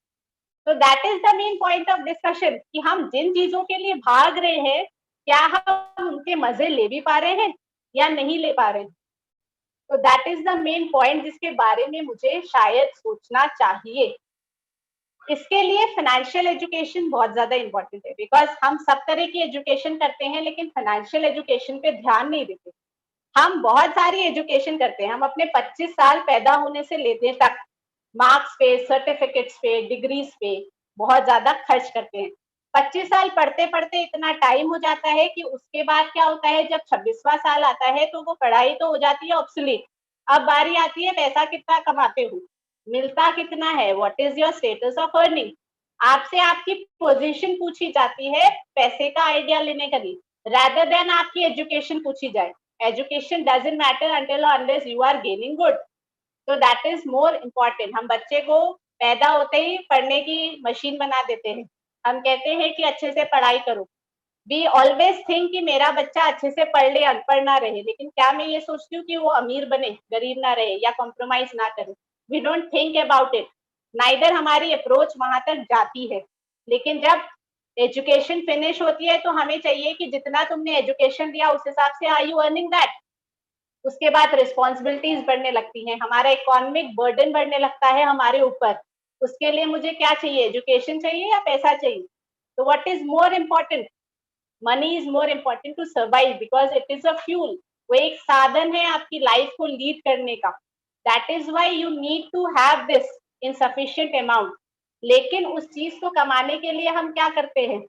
तो that is the main point of discussion कि हम जिन चीजों के लिए भाग रहे हैं, क्या हम उनके मजे ले भी पा रहे हैं या नहीं ले पा रहे हैं? तो that is the main point जिसके बारे में मुझे शायद सोचना चाहिए। इसके लिए फाइनेंशियल एजुकेशन बहुत ज्यादा इंपॉर्टेंट है, बिकॉज हम सब तरह की एजुकेशन करते हैं लेकिन फाइनेंशियल एजुकेशन पे ध्यान नहीं देते। हम बहुत सारी एजुकेशन करते हैं, हम अपने 25 साल पैदा होने से लेते तक मार्क्स पे, सर्टिफिकेट्स पे, डिग्रीज पे बहुत ज्यादा खर्च करते हैं। 25 साल पढ़ते पढ़ते इतना टाइम हो जाता है कि उसके बाद क्या होता है, जब 26वां साल आता है तो वो पढ़ाई तो हो जाती है ऑब्सोलीट। अब बारी आती है पैसा कितना कमाते हो, मिलता कितना है, what is your status of earning. आपसे आपकी पोजीशन पूछी जाती है पैसे का आइडिया लेने का नहीं, rather देन आपकी एजुकेशन पूछी जाए। Education doesn't matter until or unless you are gaining good, तो दैट इज मोर इम्पॉर्टेंट। हम बच्चे को पैदा होते ही पढ़ने की मशीन बना देते हैं, हम कहते हैं कि अच्छे से पढ़ाई करो। वी ऑलवेज थिंक कि मेरा बच्चा अच्छे से पढ़ ले, अनपढ़ ना रहे, लेकिन क्या मैं ये सोचती हूँ कि वो अमीर बने, गरीब ना रहे या कॉम्प्रोमाइज ना करे? We don't think about it, neither हमारी अप्रोच वहां तक जाती है। लेकिन जब एजुकेशन फिनिश होती है तो हमें चाहिए कि जितना तुमने एजुकेशन दिया उस हिसाब से आर यू अर्निंग दैट। उसके बाद रिस्पॉन्सिबिलिटीज बढ़ने लगती हैं, हमारा इकोनॉमिक बर्डन बढ़ने लगता है हमारे ऊपर। उसके लिए मुझे क्या चाहिए, एजुकेशन चाहिए या पैसा चाहिए? तो what is more important? Money is more important to survive, because it is a fuel, वो एक साधन है आपकी लाइफ को लीड करने का। That is why you need to have this in sufficient amount. लेकिन उस चीज को कमाने के लिए हम क्या करते हैं?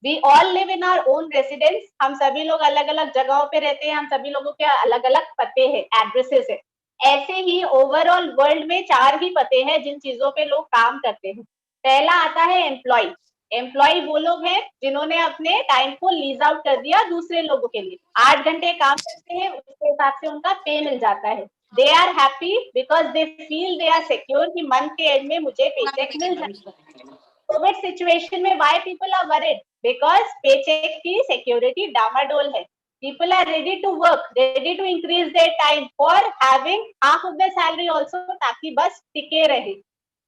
We all live in our own residence, हम सभी लोग अलग अलग जगहों पे रहते हैं, हम सभी लोगों के अलग अलग पते हैं, एड्रेसेस है। ऐसे ही ओवरऑल वर्ल्ड में 4 ही पते हैं जिन चीजों पे लोग काम करते हैं। पहला आता है एम्प्लॉय। एम्प्लॉय वो लोग हैं जिन्होंने अपने टाइम को लीज आउट कर दिया दूसरे लोगों के लिए, 8 घंटे काम करते हैं, उसके हिसाब से उनका पे मिल जाता है। They are happy because they feel they are secure कि मंथ के एंड में मुझे पेचेक मिल जाता है। कोविड सिचुएशन में why people are worried? Because paycheck की सिक्योरिटी डामाडोल है। People are ready to work, ready to increase their time for having half of the salary also, ताकि बस टिके रहे।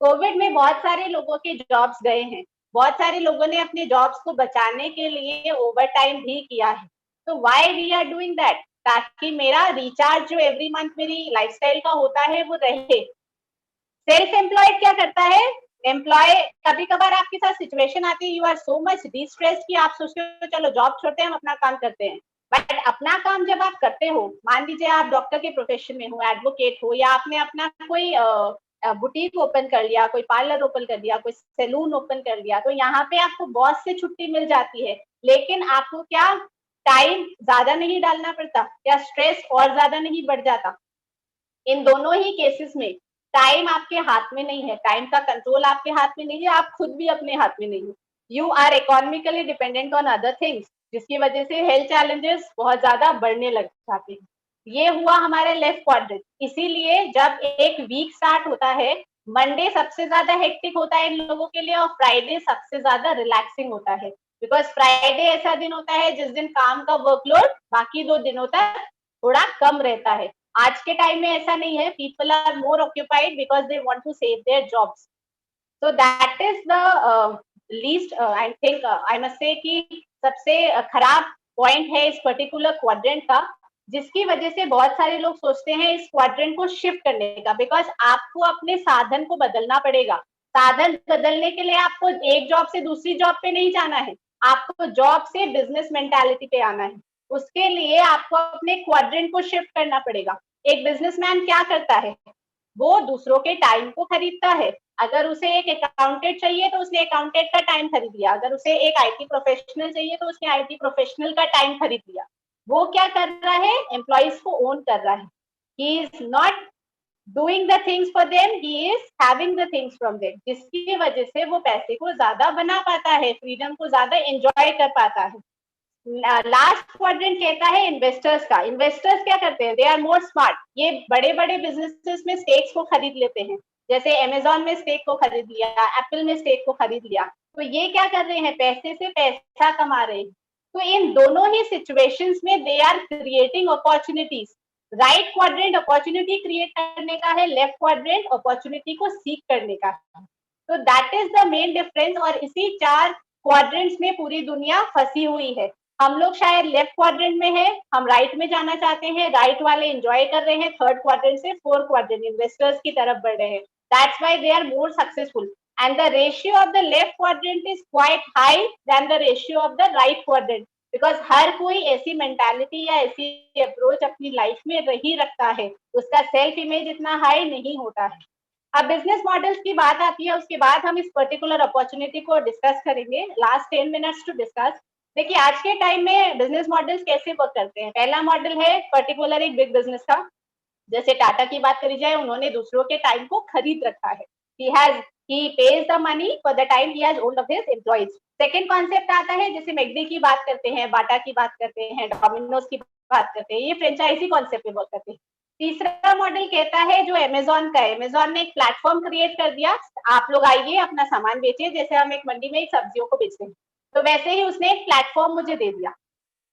कोविड में बहुत सारे लोगों के जॉब्स गए हैं, बहुत सारे लोगों ने अपने जॉब्स को बचाने के लिए ओवर टाइम भी किया है। तो why we are doing that? ताकि मेरा रिचार्ज जो एवरी मंथ मेरी लाइफस्टाइल का होता है वो रहे। सेल्फ एम्प्लॉयड क्या करता है? एम्प्लॉय, कभी कभार आपके साथ सिचुएशन आती है, you are so much distressed कि आप सोचते हो चलो जॉब छोड़ते हैं, हम अपना काम करते हैं। बट अपना काम जब आप करते हो, मान लीजिए आप डॉक्टर के प्रोफेशन में हो, एडवोकेट हो, या आपने अपना कोई बुटीक ओपन कर लिया, कोई पार्लर ओपन कर दिया, कोई सैलून ओपन कर लिया, तो यहाँ पे आपको बॉस से छुट्टी मिल जाती है, लेकिन आपको क्या टाइम ज्यादा नहीं डालना पड़ता? क्या स्ट्रेस और ज्यादा नहीं बढ़ जाता? इन दोनों ही केसेस में टाइम आपके हाथ में नहीं है, टाइम का कंट्रोल आपके हाथ में नहीं है, आप खुद भी अपने हाथ में नहीं है। You are economically dependent on other things, जिसकी वजह से हेल्थ चैलेंजेस बहुत ज्यादा बढ़ने लग जाते हैं। ये हुआ हमारे लेफ्ट क्वाड्रेंट। इसीलिए जब एक वीक स्टार्ट होता है, मंडे सबसे ज्यादा हेक्टिक होता है इन लोगों के लिए और फ्राइडे सबसे ज्यादा रिलैक्सिंग होता है, बिकॉज फ्राइडे ऐसा दिन होता है जिस दिन काम का वर्कलोड बाकी 2 दिनों तक थोड़ा कम रहता है। आज के टाइम में ऐसा नहीं है, people are more occupied because they want to save their jobs. So that is the least, I think I must say कि सबसे खराब पॉइंट है इस पर्टिकुलर क्वाड्रेंट का, जिसकी वजह से बहुत सारे लोग सोचते हैं इस क्वाड्रेंट को शिफ्ट करने का, बिकॉज आपको अपने साधन को बदलना पड़ेगा। साधन बदलने के लिए आपको एक जॉब से दूसरी जॉब पे नहीं जाना है, आपको जॉब से बिजनेस मेंटालिटी पे आना है। उसके लिए आपको अपने क्वाड्रेंट को शिफ्ट करना पड़ेगा। एक बिजनेसमैन क्या करता है, वो दूसरों के टाइम को खरीदता है। अगर उसे एक अकाउंटेंट चाहिए तो उसने अकाउंटेंट का टाइम खरीद लिया, अगर उसे एक आईटी प्रोफेशनल चाहिए तो उसने आईटी प्रोफेशनल का टाइम खरीद लिया। वो क्या कर रहा है, एम्प्लॉइज को ओन कर रहा है। He is not doing the things for them, he is having the things from them, जिसकी वजह से वो पैसे को ज्यादा बना पाता है, फ्रीडम को ज्यादा एंजॉय कर पाता है। लास्ट क्वाड्रेंट कहता है इन्वेस्टर्स का। इन्वेस्टर्स क्या करते हैं, दे आर मोर स्मार्ट। ये बड़े बड़े बिजनेसेस में स्टेक्स को खरीद लेते हैं, जैसे अमेजोन में स्टेक को खरीद लिया, एप्पल में स्टेक को खरीद लिया। तो ये क्या कर रहे हैं, पैसे से पैसा कमा रहे हैं। तो इन दोनों ही सिचुएशंस में they are creating opportunities. Right quadrant opportunity create करने का है, लेफ्ट क्वाड्रेंट अपॉर्चुनिटी को सीख करने का है। तो that is the main difference, और इसी 4 क्वाड्रेंट्स में पूरी दुनिया फंसी हुई है। हम लोग शायद लेफ्ट क्वाड्रेंट में है, हम राइट में जाना चाहते हैं, राइट वाले एंजॉय कर रहे हैं, थर्ड क्वाड्रेंट से फोर्थ क्वाड्रेंट इन्वेस्टर्स की तरफ बढ़ रहे हैं। That's why they are more successful, and the ratio of the left quadrant is quite high than the ratio of the right quadrant, because हर कोई ऐसी मेंटालिटी या ऐसी अप्रोच अपनी लाइफ में ही रखता है, उसका सेल्फ इमेज इतना हाई नहीं होता है। अब बिजनेस मॉडल्स की बात आती है, उसके बाद हम इस पर्टिकुलर अपॉर्चुनिटी को डिस्कस करेंगे। Last 10 minutes to discuss. देखिए आज के टाइम में बिजनेस मॉडल्स कैसे वर्क करते हैं। पहला मॉडल है पर्टिकुलर एक बिग बिजनेस का, जैसे टाटा की बात करी जाए, उन्होंने दूसरों के टाइम को खरीद रखा है। he pays the money for the time he has owned of his employees. Second concept आता है, जैसे मैकडी की बात करते हैं, बाटा की बात करते हैं, डोमिनोज की बात करते हैं, ये फ्रेंचाइजी कॉन्सेप्ट पे वर्क करते हैं। तीसरा मॉडल कहता है जो अमेजोन का है, अमेजोन ने एक प्लेटफॉर्म क्रिएट कर दिया, आप लोग आइए अपना सामान बेचिए, जैसे हम एक मंडी में एक सब्जियों को बेचते हैं, तो वैसे ही उसने एक प्लेटफॉर्म मुझे दे दिया,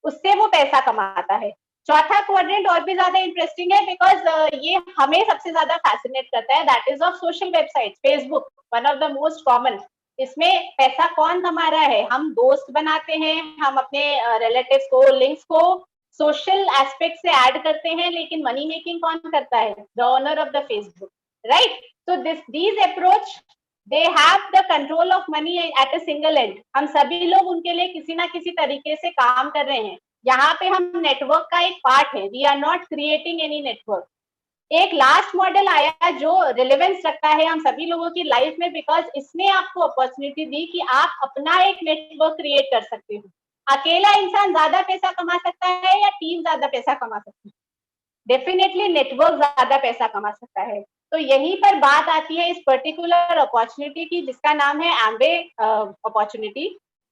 उससे वो पैसा कमाता है। चौथा क्वाड्रेंट और भी ज्यादा इंटरेस्टिंग है, बिकॉज ये हमें सबसे ज्यादा फैसिनेट करता है, that is of social website. Facebook one of the most common. इसमें पैसा कौन कमा रहा है, हम दोस्त बनाते हैं, हम अपने रिलेटिव्स को, लिंक्स को सोशल एस्पेक्ट से ऐड करते हैं, लेकिन मनी मेकिंग कौन करता है, the owner of the Facebook, right. तो these approach they have the control of money at a single end. हम सभी लोग उनके लिए किसी ना किसी तरीके से काम कर रहे हैं। यहाँ पे हम नेटवर्क का एक पार्ट है, we are not creating any network. एक लास्ट मॉडल आया जो रिलेवेंस रखता है हम सभी लोगों की लाइफ में, बिकॉज इसने आपको अपॉर्चुनिटी दी कि आप अपना एक नेटवर्क क्रिएट कर सकते हो। अकेला इंसान ज्यादा पैसा कमा सकता है या टीम ज्यादा पैसा कमा सकती है, डेफिनेटली नेटवर्क ज्यादा पैसा कमा सकता है। तो यहीं पर बात आती है इस पर्टिकुलर अपॉर्चुनिटी की, जिसका नाम है एम्वे अपॉर्चुनिटी।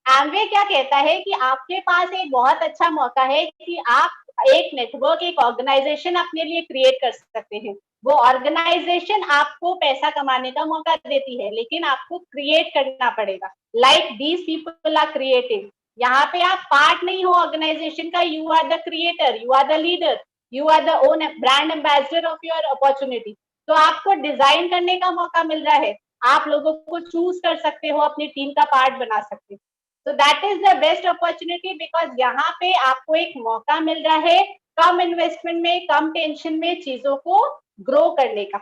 एम्वे क्या कहता है कि आपके पास एक बहुत अच्छा मौका है कि आप एक नेटवर्क, एक ऑर्गेनाइजेशन अपने लिए क्रिएट कर सकते हैं। वो ऑर्गेनाइजेशन आपको पैसा कमाने का मौका देती है, लेकिन आपको क्रिएट करना पड़ेगा। Like these people are creating. यहाँ पे आप पार्ट नहीं हो ऑर्गेनाइजेशन का, you are the creator, you are the leader, you are the own brand ambassador of your opportunity. तो आपको डिजाइन करने का मौका मिल रहा है, आप लोगों को चूज कर सकते हो, अपनी टीम का पार्ट बना सकते हो। तो that is the best opportunity, because यहाँ पे आपको एक मौका मिल रहा है कम इन्वेस्टमेंट में, कम टेंशन में चीजों को ग्रो करने का।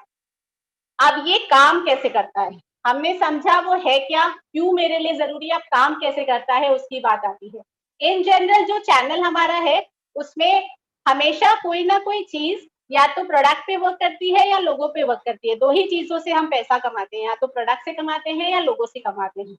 अब ये काम कैसे करता है, हमने समझा वो है क्या, क्यों मेरे लिए जरूरी है, अब काम कैसे करता है उसकी बात आती है। इन जनरल जो चैनल हमारा है, उसमें हमेशा कोई ना कोई चीज या तो प्रोडक्ट पे वर्क करती है या लोगों पे वर्क करती है। दो ही चीजों से हम पैसा कमाते हैं, या तो प्रोडक्ट से कमाते हैं या लोगों से कमाते हैं।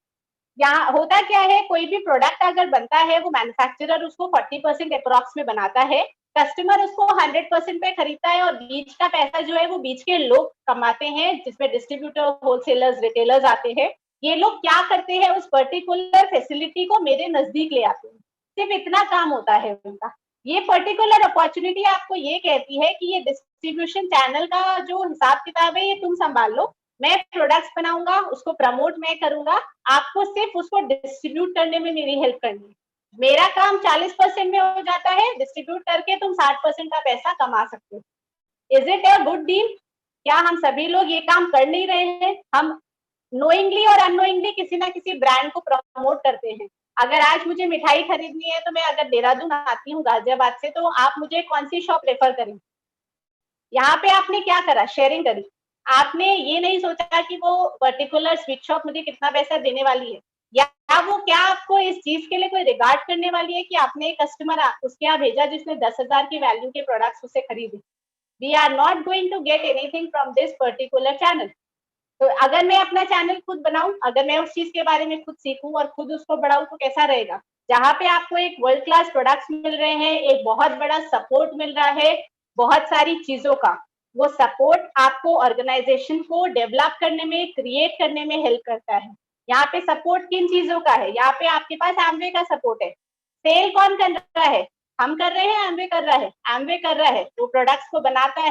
यहाँ होता क्या है, कोई भी प्रोडक्ट अगर बनता है, वो मैन्युफैक्चरर उसको 40% अप्रॉक्स में बनाता है, कस्टमर उसको 100% पे खरीदता है, और बीच का पैसा जो है वो बीच के लोग कमाते हैं, जिसमें डिस्ट्रीब्यूटर, होलसेलर्स, रिटेलर्स आते हैं। ये लोग क्या करते हैं, उस पर्टिकुलर फैसिलिटी को मेरे नजदीक ले आते हैं, सिर्फ इतना काम होता है उनका। ये पर्टिकुलर अपॉर्चुनिटी आपको ये कहती है कि ये डिस्ट्रीब्यूशन चैनल का जो हिसाब किताब है, ये तुम संभाल लो, मैं प्रोडक्ट्स बनाऊंगा, उसको प्रमोट मैं करूंगा, आपको सिर्फ उसको डिस्ट्रीब्यूट करने में मेरी हेल्प करनी है। मेरा काम 40% में हो जाता है, डिस्ट्रीब्यूट करके तुम 60% का पैसा कमा सकते हो। Is it a good deal? क्या हम सभी लोग ये काम कर नहीं रहे हैं? हम नोइंगली और अननोइंगली किसी ना किसी ब्रांड को प्रमोट करते हैं। अगर आज मुझे मिठाई खरीदनी है तो मैं अगर देहरादून आती हूँ गाजियाबाद से, तो आप मुझे कौन सी शॉप रेफर करेंगे? यहाँ पे आपने क्या करा, शेयरिंग करी। आपने ये नहीं सोचा कि वो पर्टिकुलर स्वीट शॉप मुझे कितना पैसा देने वाली है, या वो क्या आपको इस चीज के लिए कोई रिगार्ड करने वाली है कि आपने एक कस्टमर उसके यहाँ भेजा जिसने 10,000 की वैल्यू के प्रोडक्ट्स उसे खरीदे। We are not going to get anything from this particular channel. तो अगर मैं अपना चैनल खुद बनाऊं, अगर मैं उस चीज के बारे में खुद सीखूं और खुद उसको बढ़ाऊं, तो कैसा रहेगा? जहाँ पे आपको एक वर्ल्ड क्लास प्रोडक्ट्स मिल रहे हैं, एक बहुत बड़ा सपोर्ट मिल रहा है, बहुत सारी चीजों का, वो सपोर्ट आपको ऑर्गेनाइजेशन को डेवलप करने में, क्रिएट करने में हेल्प करता है। यहाँ पे सपोर्ट किन चीजों का है? यहाँ पे आपके पास एमवे का सपोर्ट है। सेल कौन कर रहा है? हम कर रहे हैं, एमवे कर रहा है? एमवे कर रहा है, वो प्रोडक्ट्स को बनाता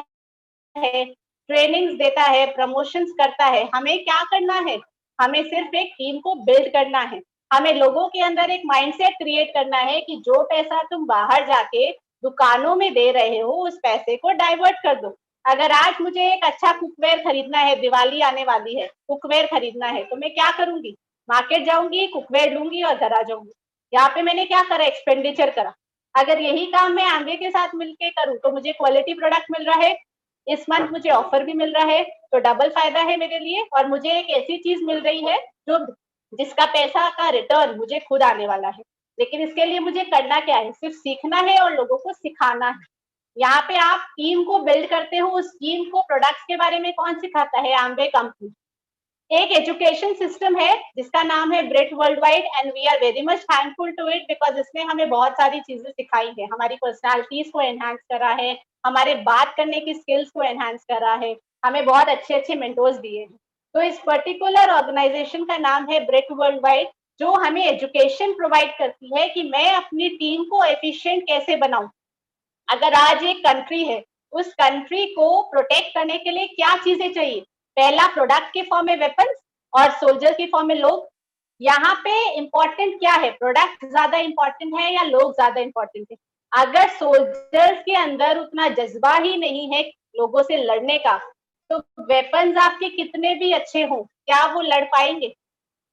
है, ट्रेनिंग्स देता है, प्रमोशंस करता है। हमें क्या करना है? हमें सिर्फ एक टीम को बिल्ड करना है। हमें लोगों के अंदर एक माइंडसेट क्रिएट करना है कि जो पैसा तुम बाहर जाके दुकानों में दे रहे हो, उस पैसे को डाइवर्ट कर दो। अगर आज मुझे एक अच्छा कुकवेयर खरीदना है, दिवाली आने वाली है, कुकवेयर खरीदना है, तो मैं क्या करूंगी? मार्केट जाऊंगी, कुकवेयर लूंगी और घर आ जाऊंगी। यहाँ पे मैंने क्या करा? एक्सपेंडिचर करा। अगर यही काम मैं आगे के साथ मिलकर करूँ तो मुझे क्वालिटी प्रोडक्ट मिल रहा है, इस मंथ मुझे ऑफर भी मिल रहा है, तो डबल फायदा है मेरे लिए। और मुझे एक ऐसी चीज मिल रही है जो जिसका पैसा का रिटर्न मुझे खुद आने वाला है। लेकिन इसके लिए मुझे करना क्या है? सिर्फ सीखना है और लोगों को सिखाना है। यहाँ पे आप टीम को बिल्ड करते हो, उस टीम को प्रोडक्ट्स के बारे में कौन सिखाता है? Amway company. एक एजुकेशन सिस्टम है जिसका नाम है Britt world wide, and we are very much thankful to it, because इसने हमें बहुत सारी चीजें सिखाई है, हमारी पर्सनालिटीज को एनहांस करा है, हमारे बात करने की स्किल्स को एनहांस करा है, हमें बहुत अच्छे अच्छे मेंटोर्स दिए हैं। तो इस पर्टिकुलर ऑर्गेनाइजेशन का नाम है ब्रेट वर्ल्ड वाइड, जो हमें एजुकेशन प्रोवाइड करती है कि मैं अपनी टीम को एफिशिएंट कैसे बनाऊं। अगर आज एक कंट्री है, उस कंट्री को प्रोटेक्ट करने के लिए क्या चीजें चाहिए? पहला, प्रोडक्ट के फॉर्म में वेपन्स, और सोल्जर की फॉर्म में लोग। यहाँ पे इंपॉर्टेंट क्या है? प्रोडक्ट ज्यादा इंपॉर्टेंट है या लोग ज्यादा इंपॉर्टेंट है? अगर सोल्जर्स के अंदर उतना जज्बा ही नहीं है लोगों से लड़ने का, तो वेपन्स आपके कितने भी अच्छे हों, क्या वो लड़ पाएंगे?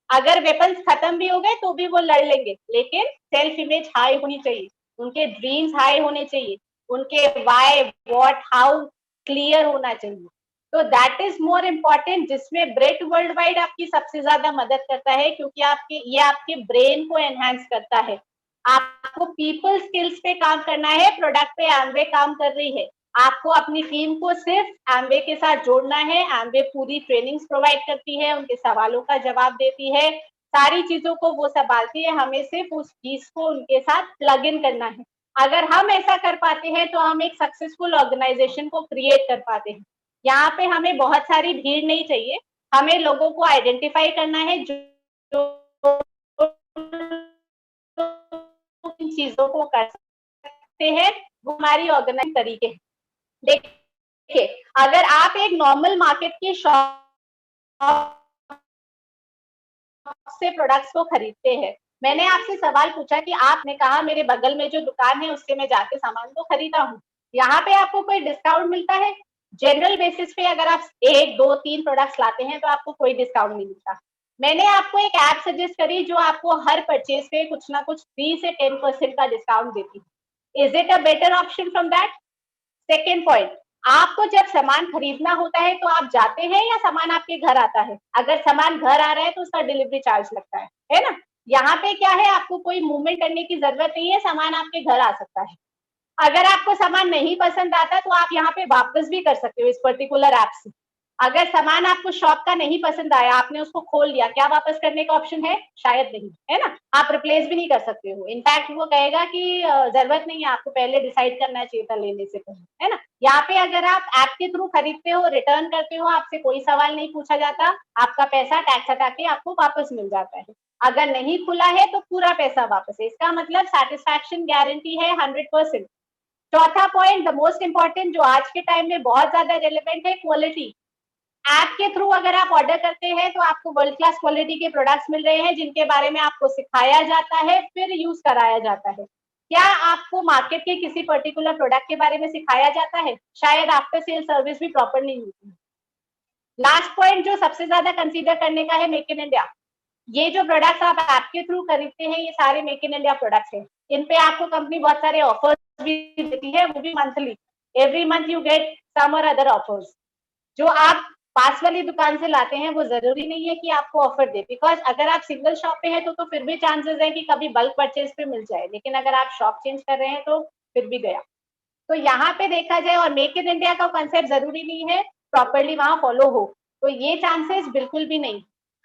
अगर वेपन्स खत्म भी हो गए तो भी वो लड़ लेंगे, लेकिन सेल्फ इमेज हाई होनी चाहिए, उनके ड्रीम्स हाई होने चाहिए, उनके वाई, व्हाट, हाउ क्लियर होना चाहिए। तो दैट इज मोर इम्पोर्टेंट, जिसमें ब्रेट वर्ल्ड वाइड आपकी सबसे ज्यादा मदद करता है, क्योंकि ये आपके ब्रेन को एनहांस करता है। आपको पीपल स्किल्स पे काम करना है, प्रोडक्ट पे एमवे काम कर रही है। आपको अपनी टीम को सिर्फ एमवे के साथ जोड़ना है। एमवे पूरी ट्रेनिंग्स प्रोवाइड करती है, उनके सवालों का जवाब देती है, सारी चीजों को वो संभालती है। हमें सिर्फ उस चीज को उनके साथ प्लग इन करना है। अगर हम ऐसा कर पाते हैं तो हम एक सक्सेसफुल ऑर्गेनाइजेशन को क्रिएट कर पाते हैं। यहाँ पे हमें बहुत सारी भीड़ नहीं चाहिए, हमें लोगों को आइडेंटिफाई करना है जो इन चीजों को कर सकते हैं, वो हमारी ऑर्गेनाइज तरीके हैं। देखिए, अगर आप एक नॉर्मल मार्केट की शॉप से प्रोडक्ट्स को खरीदते हैं, मैंने आपसे सवाल पूछा कि आपने कहा मेरे बगल में जो दुकान है उससे मैं जाके सामान को खरीदा हूँ, यहाँ पे आपको कोई डिस्काउंट मिलता है? जनरल बेसिस पे अगर आप 1, 2, 3 प्रोडक्ट्स लाते हैं तो आपको कोई डिस्काउंट नहीं मिलता। मैंने आपको एक ऐप सजेस्ट करी जो आपको हर परचेज पे कुछ ना कुछ 3 से 10% का डिस्काउंट देती है। Is it a better option from that? Second point, आपको जब सामान खरीदना होता है तो आप जाते हैं या सामान आपके घर आता है? अगर सामान घर आ रहा है तो उसका डिलीवरी चार्ज लगता है ना? यहाँ पे क्या है, आपको कोई मूवमेंट करने की जरूरत नहीं है, सामान आपके घर आ सकता है। अगर आपको सामान नहीं पसंद आता तो आप यहाँ पे वापस भी कर सकते हो इस पर्टिकुलर ऐप से। अगर सामान आपको शॉप का नहीं पसंद आया, आपने उसको खोल लिया, क्या वापस करने का ऑप्शन है? शायद नहीं, है ना? आप रिप्लेस भी नहीं कर सकते हो। इनफैक्ट वो कहेगा कि जरूरत नहीं है, आपको पहले डिसाइड करना चाहिए था लेने से पहले, है ना? यहाँ पे अगर आप ऐप के थ्रू खरीदते हो, रिटर्न करते हो, आपसे कोई सवाल नहीं पूछा जाता, आपका पैसा टैक्स हटा के आपको वापस मिल जाता है। अगर नहीं खुला है तो पूरा पैसा वापस है। इसका मतलब सेटिस्फैक्शन गारंटी है 100%। चौथा पॉइंट, द मोस्ट इंपॉर्टेंट, जो आज के टाइम में बहुत ज्यादा रेलेवेंट है, क्वालिटी। ऐप के थ्रू अगर आप ऑर्डर करते हैं तो आपको वर्ल्ड क्लास क्वालिटी के प्रोडक्ट्स मिल रहे हैं, जिनके बारे में आपको सिखाया जाता है, फिर यूज कराया जाता है। क्या आपको मार्केट के किसी पर्टिकुलर प्रोडक्ट के बारे में सिखाया जाता है? शायद आफ्टर सेल सर्विस भी प्रॉपर नहीं मिलती। लास्ट पॉइंट जो सबसे ज्यादा कंसीडर करने का है, मेक इन इंडिया। ये जो प्रोडक्ट्स आप ऐप के थ्रू खरीदते हैं ये सारे मेक इन इंडिया प्रोडक्ट्स हैं। इन पे आपको कंपनी बहुत सारे ऑफर्स भी देती है, वो भी monthly. Every month you get some or other offers. जो आप पास वाली दुकान से लाते हैं वो जरूरी नहीं है कि आपको ऑफर दे, बिकॉज अगर आप सिंगल शॉप पे है तो फिर भी चांसेस है कि कभी बल्क परचेज पे मिल जाए, लेकिन अगर आप शॉप चेंज कर रहे हैं तो फिर भी गया। तो यहाँ पे देखा जाए, और मेक इन इंडिया का कॉन्सेप्ट जरूरी नहीं है प्रॉपरली वहां फॉलो हो, तो ये चांसेस बिल्कुल भी नहीं।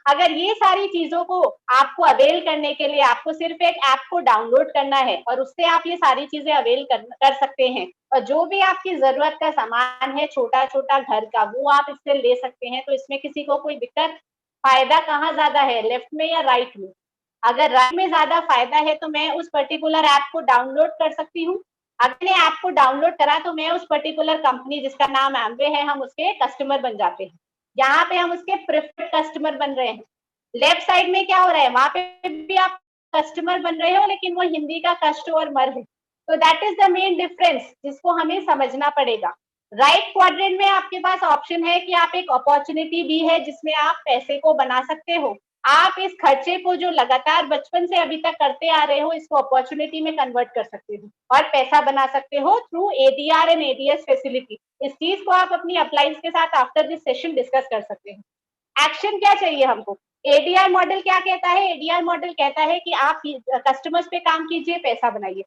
अगर ये सारी चीजों को आपको अवेल करने के लिए आपको सिर्फ एक ऐप को डाउनलोड करना है और उससे आप ये सारी चीजें अवेल कर सकते हैं, और जो भी आपकी जरूरत का सामान है छोटा छोटा घर का वो आप इससे ले सकते हैं, तो इसमें किसी को कोई दिक्कत। फायदा कहाँ ज्यादा है, लेफ्ट में या राइट में? अगर राइट में ज्यादा फायदा है तो मैं उस पर्टिकुलर ऐप को डाउनलोड कर सकती हूँ। अगर मैंने ऐप को डाउनलोड करा तो मैं उस पर्टिकुलर कंपनी जिसका नाम एमवे है हम उसके कस्टमर बन जाते हैं। यहाँ पे हम उसके प्रेफर्ड कस्टमर बन रहे हैं। लेफ्ट साइड में क्या हो रहा है, वहां पे भी आप कस्टमर बन रहे हो लेकिन वो हिंदी का कष्ट और मर है। तो that is the main difference जिसको हमें समझना पड़ेगा। राइट क्वाड्रेंट में आपके पास ऑप्शन है कि आप एक अपॉर्चुनिटी भी है जिसमें आप पैसे को बना सकते हो। आप इस खर्चे को जो लगातार बचपन से अभी तक करते आ रहे हो इसको अपॉर्चुनिटी में कन्वर्ट कर सकते हो और पैसा बना सकते हो through ADR and ADS facility. इस चीज को आप अपनी अपलाइंस के साथ आफ्टर दिस सेशन डिस्कस कर सकते हैं। एक्शन क्या चाहिए हमको? एडीआर मॉडल क्या कहता है? एडीआर मॉडल कहता है कि आप कस्टमर्स पे काम कीजिए, पैसा बनाइए।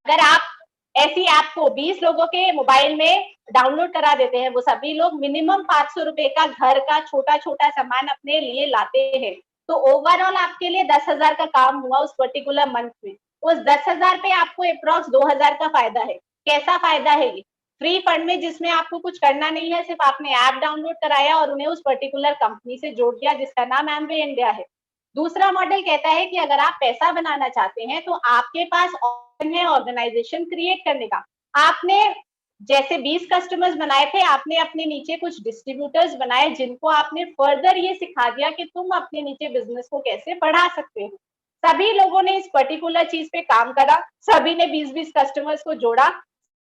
अगर आप ऐसी ऐप को 20 लोगों के मोबाइल में डाउनलोड करा देते हैं, वो सभी लोग मिनिमम 500 रुपए का घर का छोटा छोटा सामान अपने लिए लाते हैं, तो ओवरऑल आपके लिए 10,000 का काम हुआ उस पर्टिकुलर मंथ में। उस 10,000 पे आपको अप्रोक्स 2,000 का फायदा है। कैसा फायदा है ये? फ्री फंड में, जिसमें आपको कुछ करना नहीं है, सिर्फ आपने ऐप डाउनलोड कराया और उन्हें उस पर्टिकुलर कंपनी से जोड़ दिया जिसका नाम एमवे इंडिया है। दूसरा मॉडल कहता है कि अगर आप पैसा बनाना चाहते हैं तो आपके पास ऑप्शन है ऑर्गेनाइजेशन क्रिएट करने का। आपने जैसे 20 कस्टमर्स बनाए थे, आपने अपने नीचे कुछ डिस्ट्रीब्यूटर्स बनाए जिनको आपने फर्दर ये सिखा दिया कि तुम अपने नीचे बिजनेस को कैसे बढ़ा सकते हो। सभी लोगों ने इस पर्टिकुलर चीज पे काम करा, सभी ने 20-20 कस्टमर्स को जोड़ा,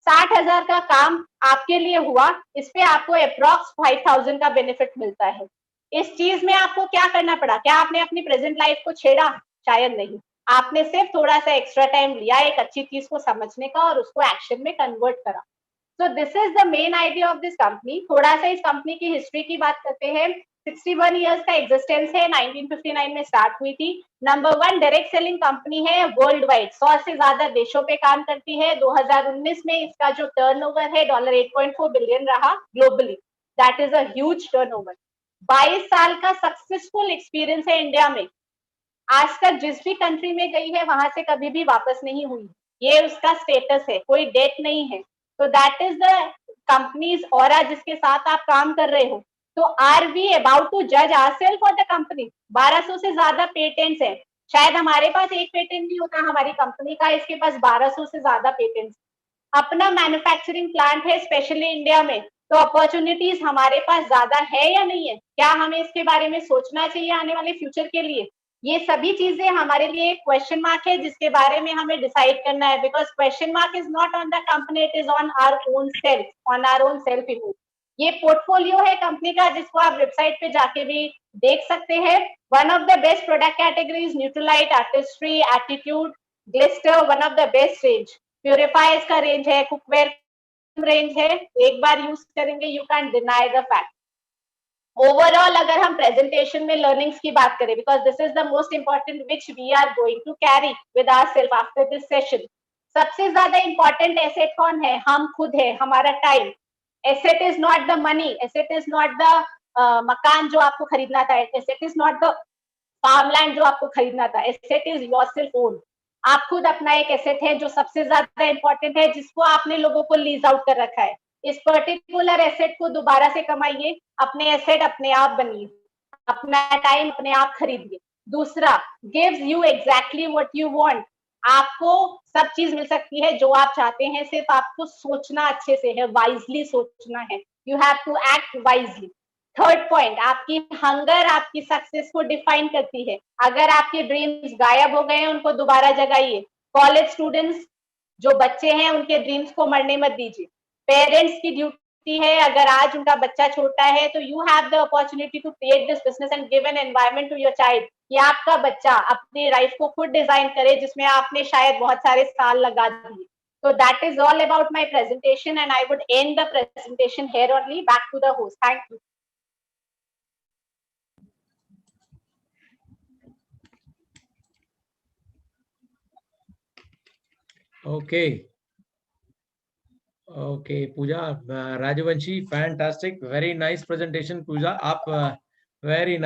60,000 का काम आपके लिए हुआ। इस पे आपको अप्रोक्स 5,000 का बेनिफिट मिलता है। इस चीज में आपको क्या करना पड़ा? क्या आपने अपनी प्रेजेंट लाइफ को छेड़ा? शायद नहीं। आपने सिर्फ थोड़ा सा एक्स्ट्रा टाइम लिया एक अच्छी चीज को समझने का और उसको एक्शन में कन्वर्ट करा। So this is the main idea of this company. थोड़ा सा इस कंपनी की हिस्ट्री की बात करते हैं। 61 इयर्स का एग्जिस्टेंस है, 1959 में स्टार्ट हुई थी। नंबर 1 डायरेक्ट सेलिंग कंपनी है वर्ल्ड वाइड, 100 से ज्यादा देशों पे काम करती है। 2019 में इसका जो टर्नओवर है $8.4 बिलियन रहा globally. That is a huge turnover. 22 साल का सक्सेसफुल एक्सपीरियंस है इंडिया में। आज तक जिस भी कंट्री में गई है वहां से कभी भी वापस नहीं हुई। ये उसका स्टेटस है, कोई डेट नहीं है। तो that is the companies aura जिसके साथ आप काम कर रहे हो। तो आर वी अबाउट टू जज आवरसेल्फ फॉर द कंपनी? 1200 से ज्यादा पेटेंट्स है। शायद हमारे पास एक पेटेंट नहीं होता हमारी कंपनी का, इसके पास 1200 से ज्यादा पेटेंट्स। अपना मैन्युफैक्चरिंग प्लांट है स्पेशली इंडिया में। तो अपॉर्चुनिटीज हमारे पास ज्यादा है या नहीं है? क्या हमें इसके बारे में सोचना चाहिए आने वाले फ्यूचर के लिए? ये सभी चीजें हमारे लिए एक क्वेश्चन मार्क है जिसके बारे में हमें डिसाइड करना है, because question mark is not on the company, it is on our own self, on our own self image. ये पोर्टफोलियो है कंपनी का जिसको आप वेबसाइट पे जाके भी देख सकते हैं। One of the best product categories Nutrilite, Artistry, Attitude, Glister, one of the best range. Purifiers का रेंज है, कुकवेयर रेंज है। एक बार यूज करेंगे you can deny the fact. Overall अगर हम प्रेजेंटेशन में लर्निंग्स की बात करें, because this is the most important which we are going to carry with ourselves after this session. सबसे ज्यादा इंपॉर्टेंट एसेट कौन है? हम खुद है, हमारा time. Asset is not the money, asset is not the मकान जो आपको खरीदना था, asset is not the farmland जो आपको खरीदना था, एसेट इज योरसेल्फ ओन। आप खुद अपना एक एसेट है जो सबसे ज्यादा इंपॉर्टेंट है, जिसको आपने लोगों को लीज आउट कर रखा है। इस पर्टिकुलर एसेट को दोबारा से कमाइए, अपने एसेट अपने आप बनिए, अपना टाइम अपने आप खरीदिए। दूसरा, gives you exactly what you want. आपको सब चीज मिल सकती है जो आप चाहते हैं, सिर्फ आपको सोचना अच्छे से है, वाइजली सोचना है। You have to act wisely. Third point, आपकी हंगर आपकी सक्सेस को डिफाइन करती है। अगर आपके ड्रीम्स गायब हो गए हैं उनको दोबारा जगाइए। कॉलेज स्टूडेंट्स जो बच्चे हैं उनके ड्रीम्स को मरने मत दीजिए। पेरेंट्स की ड्यूटी है, अगर आज उनका बच्चा छोटा है तो you have the opportunity to create this business and give an environment to your child कि आपका बच्चा अपनी लाइफ को खुद डिजाइन करे जिसमें आपने शायद बहुत सारे साल लगा दिए. So that is all about my presentation and I would end the presentation here only. Back to the host. Thank you. Okay. Okay, Pooja, Rajvanshi, fantastic, very nice presentation, Pooja. Up, very nice.